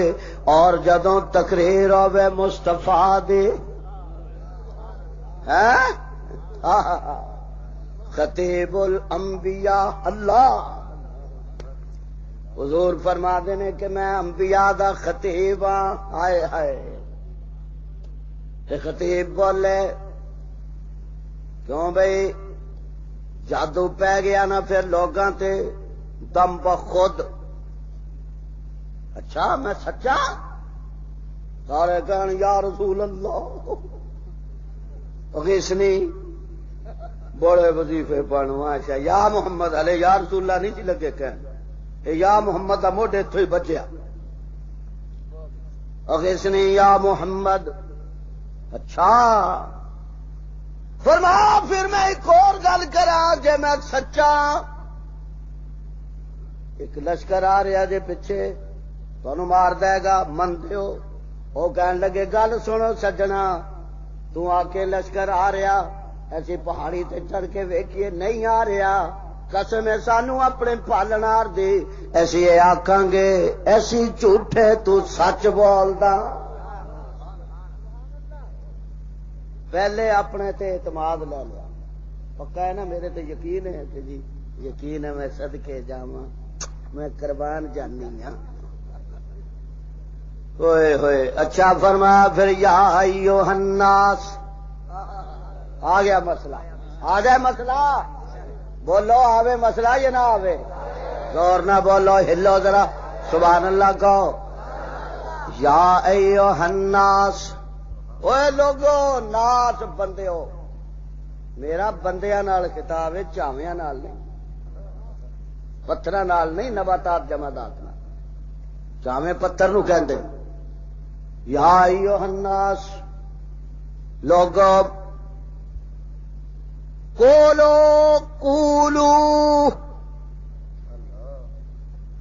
اور جدوں تقریر ہووے مصطفیٰ دی خطیب الانبیاء اللہ حضور فرما دینے کہ میں انبیاء دا خطیب ہاں ہائے ہائے تے خطیب بولے کیوں بھئی جادو پہ گیا نا پھر لوگاں تے دم بخود اچھا میں سچا سارے کہن یا رسول اللہ اگیسنی بڑے وظیفے پڑھوا اچھا یا محمد علیہ یا رسول اللہ نہیں جی لگے کہن یا محمد دا موڈے تو ہی بچیا اگیسنی یا محمد اچھا فرما پھر میں ایک اور گل کرا جے میں سچا ایک لشکر آ رہا جے پیچھے تمہیں مار دے گا من دیو وہ کہن لگے گل سنو سجنا تو آ کے لشکر آ رہا ایسی پہاڑی تے چڑھ کے ویکھیے نہیں آ رہا قسم ہے سانو اپنے پالنار دی ایسی آکھاں گے ایسی جھوٹے تو سچ بولدا پہلے اپنے تے اعتماد لے لیا پکا ہے نا میرے تے یقین ہے کہ جی یقین ہے میں صدقے جاواں میں قربان جانی ہاں ہوئے ہوئے اچھا فرمایا پھر یا ایوہ الناس آ گیا مسئلہ آ جائے مسئلہ بولو آوے مسئلہ یہ نہ آوے زور نہ بولو ہلو ذرا سبحان اللہ کہو یا ایوہ الناس اوے لوگو ناس بندے ہو میرا بندیاں نال خطاب ہے چاویاں نال نہیں پتھراں نال نہیں نباتات جمادات نال چاویں پتھر نو کہندے یا ایوہ الناس لوگو قولو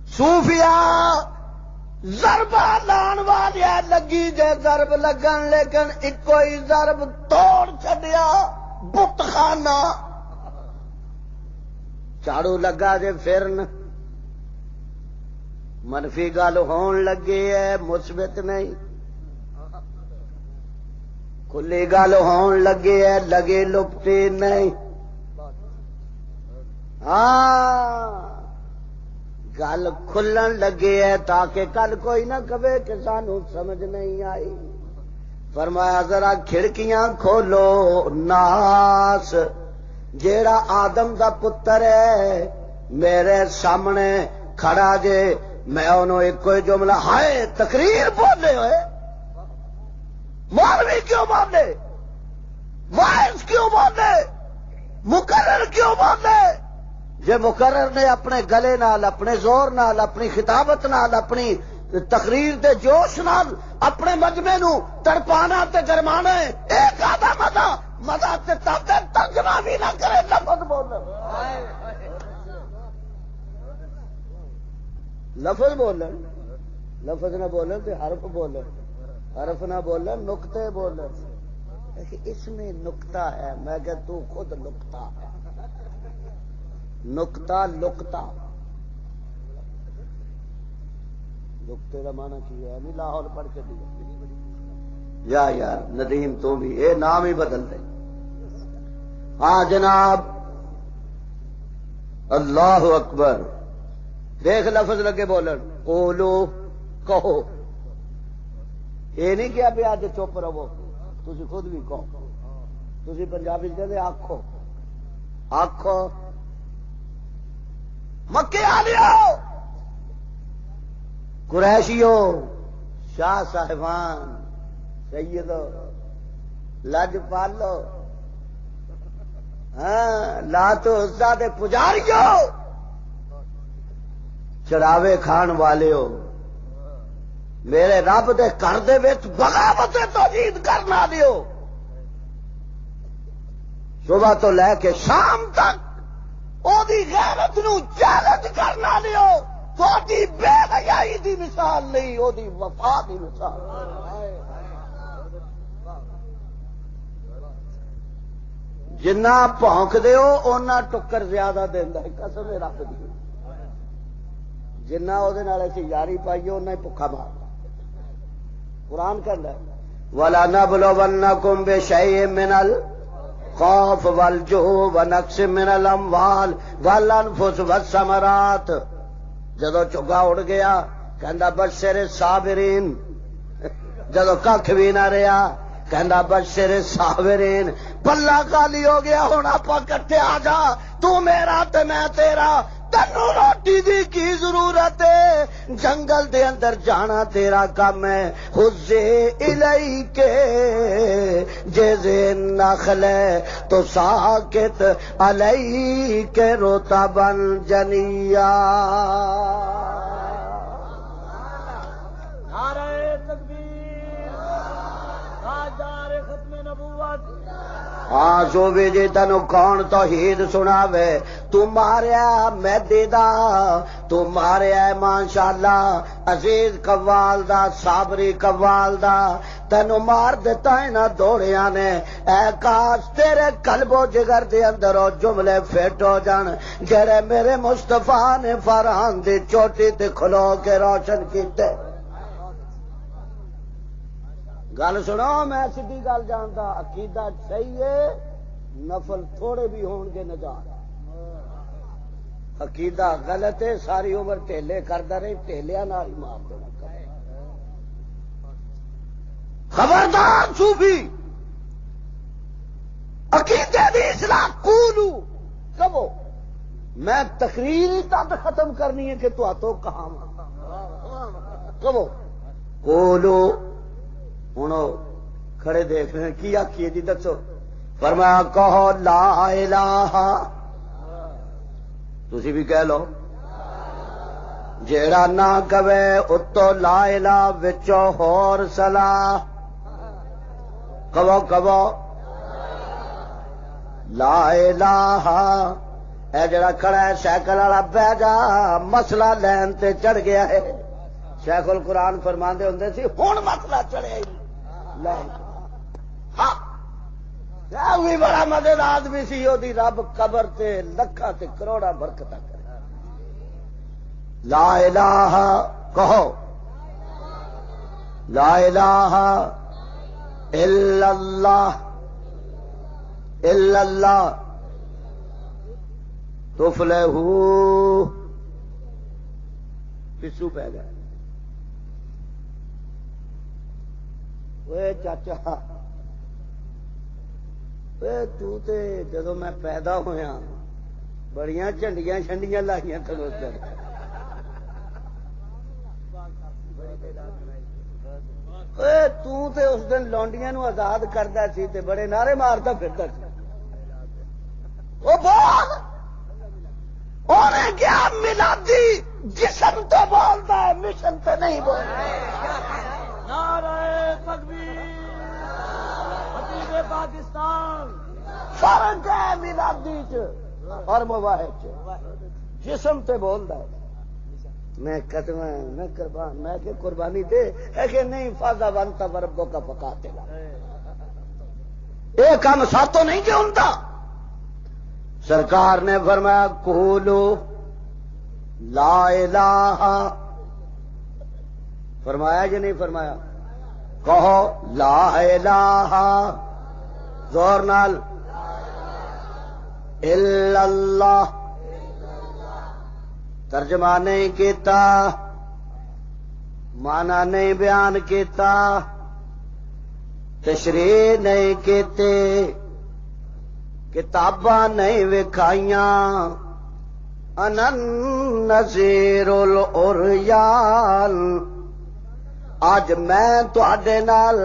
صوفیاء ضربہ لان والیا لگی جے ضرب لگن لیکن ایک ہی ضرب توڑ چھڈیا بت خانہ جھاڑو لگا جے پھرن منفی گل ہون لگی ہے مثبت نہیں کھلی گل ہون لگی ہے لگی لپٹی نہیں ہاں گل کھلن لگی ہے تاکہ کل کوئی نہ کہے کہ سانو سمجھ نہیں آئی فرمایا ذرا کھڑکیاں کھولو ناس جیڑا آدم دا پتر ہے میرے سامنے کھڑا جے میں انہوں ایک کوئی جملہ ہائے تقریر بولے ہوئے مولوی کیوں بولے وائز کیوں بولے مقرر کیوں بولے جے مقرر نے اپنے گلے نال اپنے زور نال اپنی خطابت نال اپنی تقریر دے جوش نال اپنے مجمع نو تڑپانا تے گرمانا ہے، ایک آدھا مزہ تے تب ترجمہ بھی نہ کرے، لفظ بولن، لفظ بولن، لفظ نہ بولن تے حرف بولن، حرف نہ بولن نقطے بولن. اس میں نقطہ ہے، میں کہ تو خود نقطہ ہے، نقطہ لقطہ. نقطے کا معنی کی ہے؟ نہیں لاہور پڑھ کے دیا یا یار ندیم تو بھی اے نام ہی بدل دے. ہاں جناب، اللہ اکبر. دیکھ لفظ لگے بولن، قولو کہو. یہ نہیں کیا بھی آج چپ رہو، تسی خود بھی کہو. تسی پنجابی کہتے آکھو، آکھو. مکے آلیو، قریشیو، شاہ صاحبان، سیدو، لج پالو، ہاں لاتو عزا دے پجاریو، چڑھاوے کھان والے ہو، میرے رب دے گھر دے وچ بغاوت توحید کرنا دیو. صبح تو لے کے شام تک او دی غیرت نو چیلنج کرنا دیو. تھوڑی بے حیائی دی مثال نہیں، او دی وفا دی مثال. جنہ پونک دیو اونا ٹکر زیادہ دیندا ہے، قسم رب دی. جنہ او دے نال اسی یاری پائیے اونا ہی بھکھا ماردا. قرآن کہندا ہے وَلَا نَبْلُوَنَّكُمْ بِشَيْءٍ مِّنَ الْخَوْفِ وَالْجُوعِ وَنَقْصٍ مِّنَ الْأَمْوَالِ وَالْأَنفُسِ وَالثَّمَرَاتِ. جدو چگا اڑ گیا کہندا بشر صابرین. جدو کھ بھی نہ رہا کہندا بشر صابرین. پلہ خالی ہو گیا، ہن آپا کٹھے آ جا، تو میرا تے میں تیرا. تینو روٹی دی کی ضرورت ہے؟ جنگل دے اندر جانا تیرا کام ہے. حُزِّ اِلَيْكَ جِذْعِ النَّخْلِ تُسَاقِطْ عَلَيْكَ رُطَبًا جَنِيًّا. نعرہ تکبیر، تاجدار ختم نبوت. ہاں جو بھی جی تینو کون توحید سناوے، تو ماریا میں دیدا، تو ماریا ماشاءاللہ عزیز قوال دا، صابری قوال دا. تینو مار دیتا ہے نا دوڑیاں نے. اے کاش تیرے قلب و جگر دے اندر او جملے فٹ ہو جان جڑے میرے مصطفیٰ نے فرحان دی چوٹی تے کھلو کے روشن کیتے. گل سنو، میں سیدھی گل جانتا، عقیدہ صحیح ہے، نفل تھوڑے بھی ہون گے نجات. عقیدہ غلط ہے، ساری عمر ٹھیلے کردا رہی، ٹھیلیاں نال ہی مار دینا. خبردار صوفی، عقیدے دی اصلاح قولو کہو. میں تقریر ہی تد ختم کرنی ہے کہ تو آتو کہاں کہو قولو. ہوں کھڑے دیکھ رہے ہیں کی آخیے جی دسو. فرمایا کہو لا الہ. تسی بھی کہہ لو. جیڑا نہ کہے اتو لا الہ وچو ہور صلاح. کہو کہو لا الہ. اے جڑا کھڑا ہے سائیکل والا بہ جا، مسئلہ لین تے چڑھ گیا ہے. شیخ القرآن فرماندے ہوندے سی ہن مسئلہ چڑھیا ہی بھی بڑا مدد آدمی سی. دی رب قبر تے لکھاں تے کروڑا برکت کرے. لا الہ کہو، لا الہ الا اللہ، الا اللہ تفلحو. پسو پہ گئے. چاچا تو تے جدو میں پیدا ہویا بڑیاں جھنڈیاں شنڈیاں لائیاں کلوتر. تو تے اس دن لونڈیاں نو آزاد کردا سی تے بڑے نعرے ماردا پھردا سی. او بول اونے کیا میلادی جسم تو بولتا ہے، مشن تو نہیں بولتا۔ نعرہ تکبیر، خطیب پاکستان۔ فرق ہے میلادی چ اور مواہب چ، جسم تے بولتا ہے۔ میں قدم میں قربان، میں کہ قربانی دے ہے کہ نہیں، فاضا بنتا وربوں کا پکاتے گا، ایک کام ساتوں نہیں کہ انتا۔ سرکار نے فرمایا قولو لا الہ، فرمایا جی نہیں فرمایا؟ کہو لا الہ، زور نال، الا اللہ۔ ترجمہ نہیں کیتا، معنی نہیں بیان کیتا، تشریح نہیں کیتے، کتاباں نہیں وکھائیاں۔ انا النذیر العریان، آج میں تواڈے نال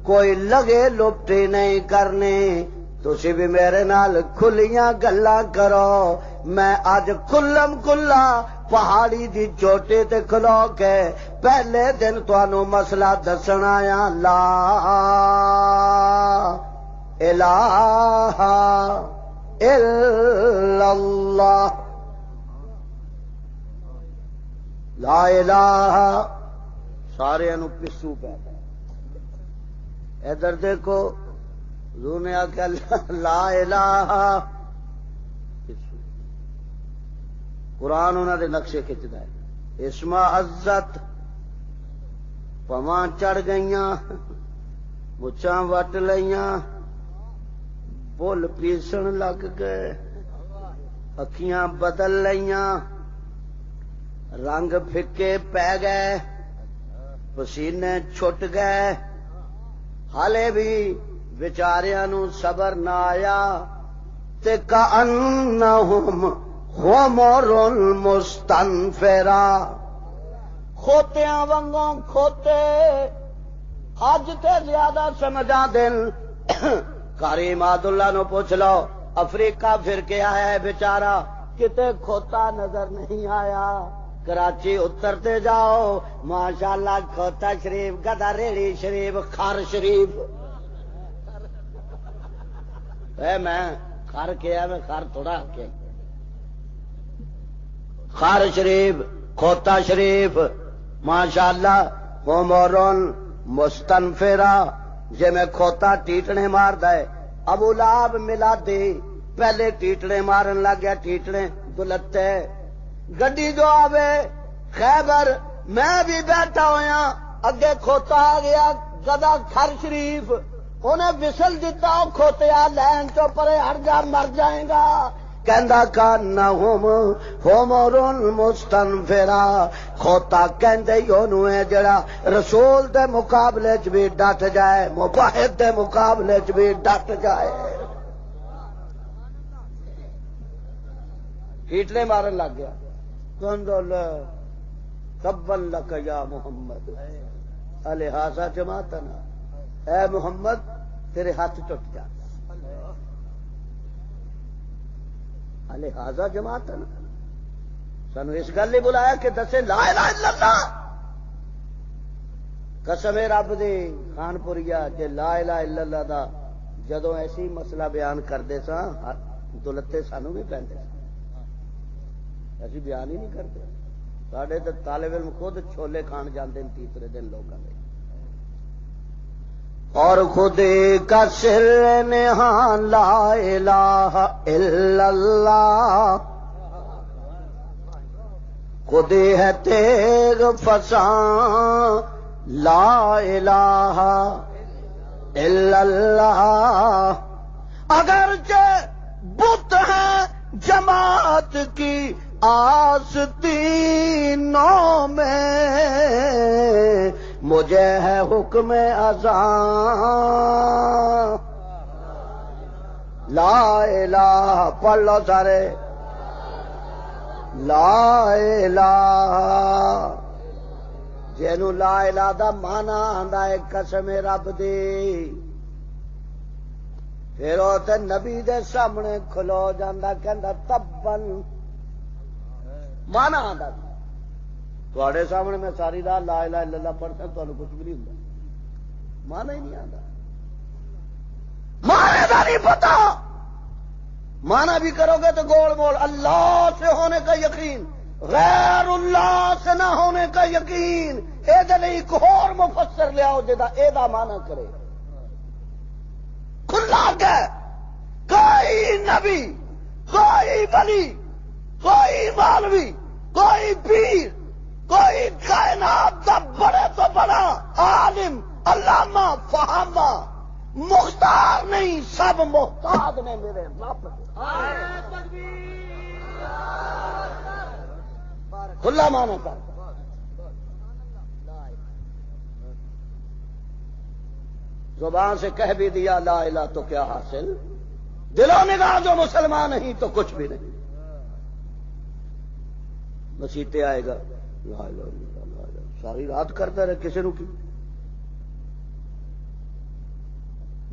کوئی لگے لپٹی نہیں کرنی، تسی بھی میرے نال کھلیاں گلاں کرو۔ میں اج کلم کلا پہاڑی دی چوٹی تے کھلو کے پہلے دن تانوں مسئلہ دسن آیا، لا الہ الا اللہ، لا الہ۔ سارے انو پسو پہ ادھر دیکھو، حضور نے آخیا لا الہ، قرآن انہوں نے نقشے کھچتا ہے۔ اسما عزت پواں چڑھ گئیاں، مچھاں وٹ لئیاں، بل پیسن لگ گئے، اکھیاں بدل لئیاں، رنگ پھکے پہ گئے، پسینے چھٹ گئے، حالے بھی بیچاریاں نو صبر نہ آیا، تے کأنہم حمر مستنفرا، کھوتیاں وانگوں کھوتے۔ اج تے زیادہ سمجھا دل، قاری ماد اللہ نو پوچھ لو، افریقہ پھر کے آیا ہے بیچارہ، کتے کھوتا نظر نہیں آیا۔ کراچی اترتے جاؤ، ماشاءاللہ کھوتا شریف، گدا ریڑی شریف، خر شریف۔ اے میں خر کیا، میں خر تھوڑا کیا، خر شریف، کھوتا شریف، ماشاءاللہ حمرن مستنفرا، جے میں کھوتا ٹیٹنے مار دے۔ ابو لہب ملا دی، پہلے ٹیٹنے مارن لگ گیا، ٹیٹنے دلتے۔ گڈی جو آوے خیبر، میں بھی بیٹھا ہویا، اگے کھوتا آ گیا، گدا خر شریف، انہیں وسل دیتا، کھوتیا لین تو پرے ہٹ جا، مر جائے گا۔ کہندا کانہم حمر مستنفرا، کھوتا کہندے اونوں ہے جڑا رسول دے مقابلے چ بھی ڈٹ جائے، مباحث دے مقابلے چ بھی ڈٹ جائے۔ کیٹلے مارن لگ گیا، تبا لک یا محمد الہذا جماعتنا، اے محمد تیرے ہاتھ ٹوٹ جا، الہذا جماعتنا، سانو اس گل ہی بلایا کہ دسے لا الہ الا اللہ۔ قسم رب دی خان پوریا، جے لا الہ الا اللہ دا جدوں ایسی مسئلہ بیان کردے سا، دلتے سانو بھی پیندے سا، ایسی بیان ہی نہیں کرتے۔ ساڈے تے طالب علم خود چھولے کھان جاندے تیسرے دن لوگاں دے، اور خود کا سر نہاں لا الہ الا اللہ، خود ہے تیغ فساں لا الہ الا اللہ۔ اگرچہ بت ہے جماعت کی آستینوں میں، مجھے ہے حکم اذان لا الہ، پڑھ لو سارے لا الہ۔ جینو لا الہ دا مانا آندا ہے قسم رب دی، پھر وہ تے نبی دے سامنے کھلو جاندا، کہندا تبن، مانا آندا تھوڑے سامنے میں ساری رات لا الہ الا اللہ پڑھتا تو کچھ بھی نہیں ہوتا، مانا ہی نہیں آتا، مانے کا نہیں پتا، مانا بھی کرو گے تو گول مول، اللہ سے ہونے کا یقین، غیر اللہ سے نہ ہونے کا یقین، یہ ایک اور مفسر لیاؤ جا مانا کرے کھلا کہ کوئی نبی، کوئی ولی، کوئی مولوی، کوئی پیر، کوئی کائنات کا بڑے تو بڑا عالم علامہ فہامہ مختار نہیں، سب محتاج نے میرے رب۔ کھلا مانا کر، زبان سے کہہ بھی دیا لا الہ تو کیا حاصل، دلوں نگاہ جو مسلمان نہیں تو کچھ بھی نہیں۔ مسیطے آئے گا لا الہ الا اللہ، ساری رات کرتا رہے، کسی نو کی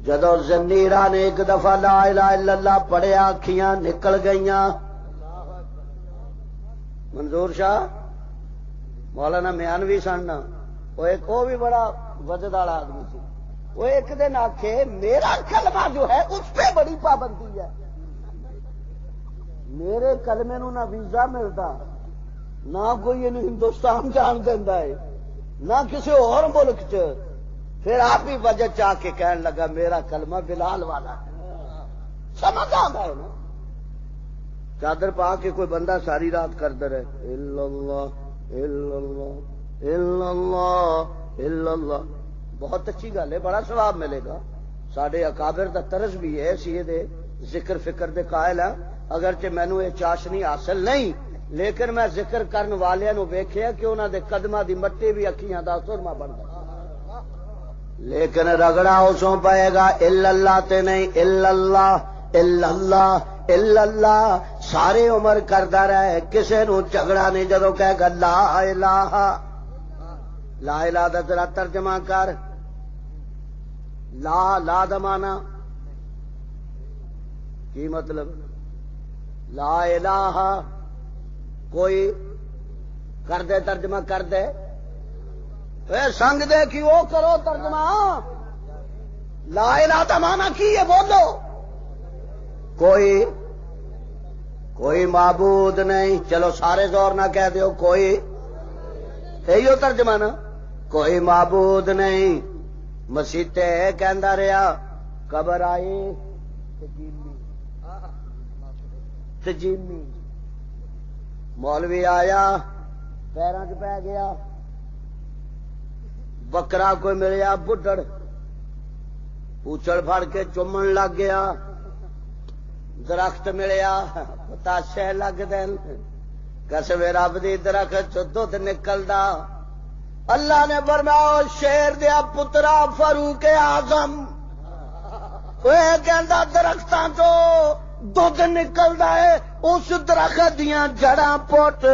جدو زنیرہ نے ایک دفعہ لا الہ الا اللہ پڑھیا، اکھیاں نکل گئیاں۔ منظور شاہ مولانا میانوی سننا، وہ ایک وہ بھی بڑا وجد والا آدمی سی، وہ ایک دن آکھے میرا کلمہ جو ہے اس پہ بڑی پابندی ہے، میرے کلمے نو نہ ویزا ملتا، نہ کوئی انہوں ہندوستان جان دینا ہے، نہ کسی اور ملک چ۔ پھر آپ ہی وجہ چاہ کے کہنے لگا میرا کلمہ بلال والا ہے، سمجھ آتا ہے نا۔ چادر پا کے کوئی بندہ ساری رات کرتا رہے الا اللہ الا اللہ الا اللہ الا اللہ، بہت اچھی گل ہے، بڑا ثواب ملے گا۔ ساڈے اکابر دا طرز بھی ہے، اسی دے ذکر فکر دے قائل ہیں، اگرچہ مینوں یہ چاشنی حاصل نہیں، لیکن میں ذکر کرن والیاں نو ویکھیا کہ انہاں دے قدماں دی مٹی بھی اکھیاں دا سرما بندا، لیکن رگڑا اسوں پائے گا الا اللہ تے نہیں، الا اللہ الا اللہ الا اللہ، ساری عمر کردا رہے، کسے نو جھگڑا نہیں۔ جدوں کہے گا لا الہ، لا الہ دا ذرا ترجمہ کر، لا دا معنی کی مطلب؟ لا الہ کوئی کر دے ترجمہ کر دے، اے سنگ دے کی وہ کرو ترجمہ، لا الہ دا معنی کی ہے بولو؟ کوئی معبود نہیں، چلو سارے زور نہ کہہ دیو، کوئی یہی ترجمہ نا، کوئی معبود نہیں۔ مسیطے کہندا رہا، قبر آئی تجیمی، مولوی آیا پیراں چ پی گیا، بکرا کوئی ملیا بڈڑ، پوچھڑ پھڑ کے چومن لگ گیا، درخت ملیا پتاشے لگ دین، قسم رب دی درخت دودھ نکلدا۔ اللہ نے فرمایا شیر دیا پترا فاروق اعظم، وہ کہندا درختاں تو دودھ نکلدا ہے، اس درخت دیاں جڑاں پٹ،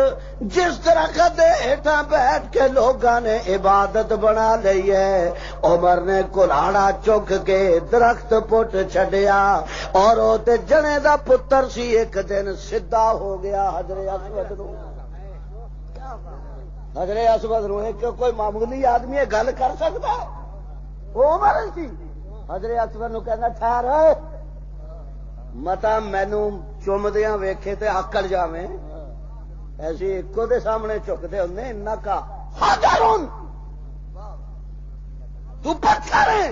جس درخت دے ہیٹھاں بیٹھ کے لوگاں نے عبادت بنا لئی ہے، عمر نے کلاڑا چک کے درخت پٹ چھڈیا، اور او تے جنے دا پتر سی، ایک دن سدھا ہو گیا حضرت اسود نو۔ حضرت اسود نو ایک کوئی معمولی آدمی یہ گل کر سکتا ہے؟ وہ عمر سی۔ حضرت اسود نو کہنا ٹھہر متا مینو چومدیاں ویکھے تے اکڑ جاویں، ایسی ایکو دے سامنے چکتے ہوندے، انکا حجرن، تو پتھر ہے،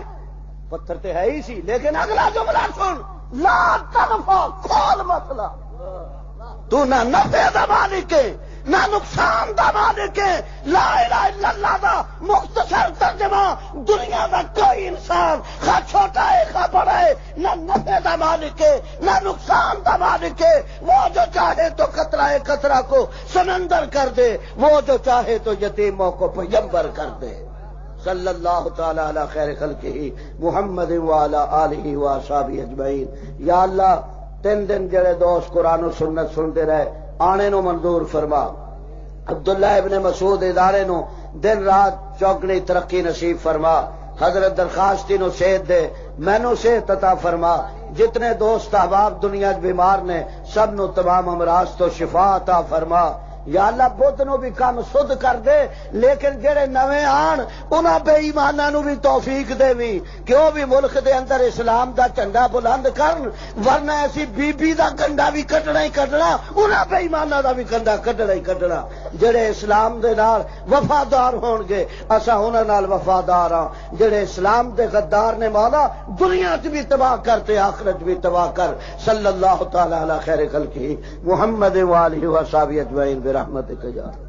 پتھر تے ہے ہی سی، لیکن اگلا جملہ سن، لا تنفع، کھول مسئلہ، تو نہ نفع دا مالک ہے نہ نقصان دا مالک ہے۔ لا الہ الا اللہ دا مختصر ترجمہ، دنیا دا کوئی انسان خواہ چھوٹا ہے خواہ بڑا ہے، نہ نفع دا مالک ہے نہ نقصان دا مالک ہے، وہ جو چاہے تو قطرہ قطرہ کو سمندر کر دے، وہ جو چاہے تو یتیموں کو پیمبر کر دے۔ صلی اللہ تعالی علی خیر خلقہ محمد وعلی آلہ واصحابہ اجمعین۔ یا اللہ 3 دن جڑے دوست قرآن و سنت سنتے رہے، آنے نو منظور فرما۔ عبداللہ ابن مسعود ادارے نو دن رات چوکڑی ترقی نصیب فرما۔ حضرت درخواستی نو صحت دے، مینو صحت عطا فرما۔ جتنے دوست احباب دنیا بیمار نے، سب نو تمام امراض تو شفا عطا فرما۔ یا اللہ بدھ نو بھی کم سدھ کر دے، لیکن جڑے نویں آن انہاں بے ایماناں نو بھی توفیق دے وی کہ وہ بھی ملک دے اندر اسلام دا جھنڈا بلند کرن، ورنہ ایسی بی بی دا کنڈا بھی کٹنا ہی کٹنا، انہاں بے ایماناں دا بھی کنڈا کٹنا ہی کٹنا۔ جڑے اسلام دے نال وفادار ہون گے اساں انہاں نال وفادار ہاں، جڑے اسلام دے غدار نے مولا دنیا چ بھی تباہ کرتے آخرت بھی تباہ کر۔ صلی اللہ تعالی علی خیر خلقہ محمد و آلہ و صحابہ اجمعین برحمتک یا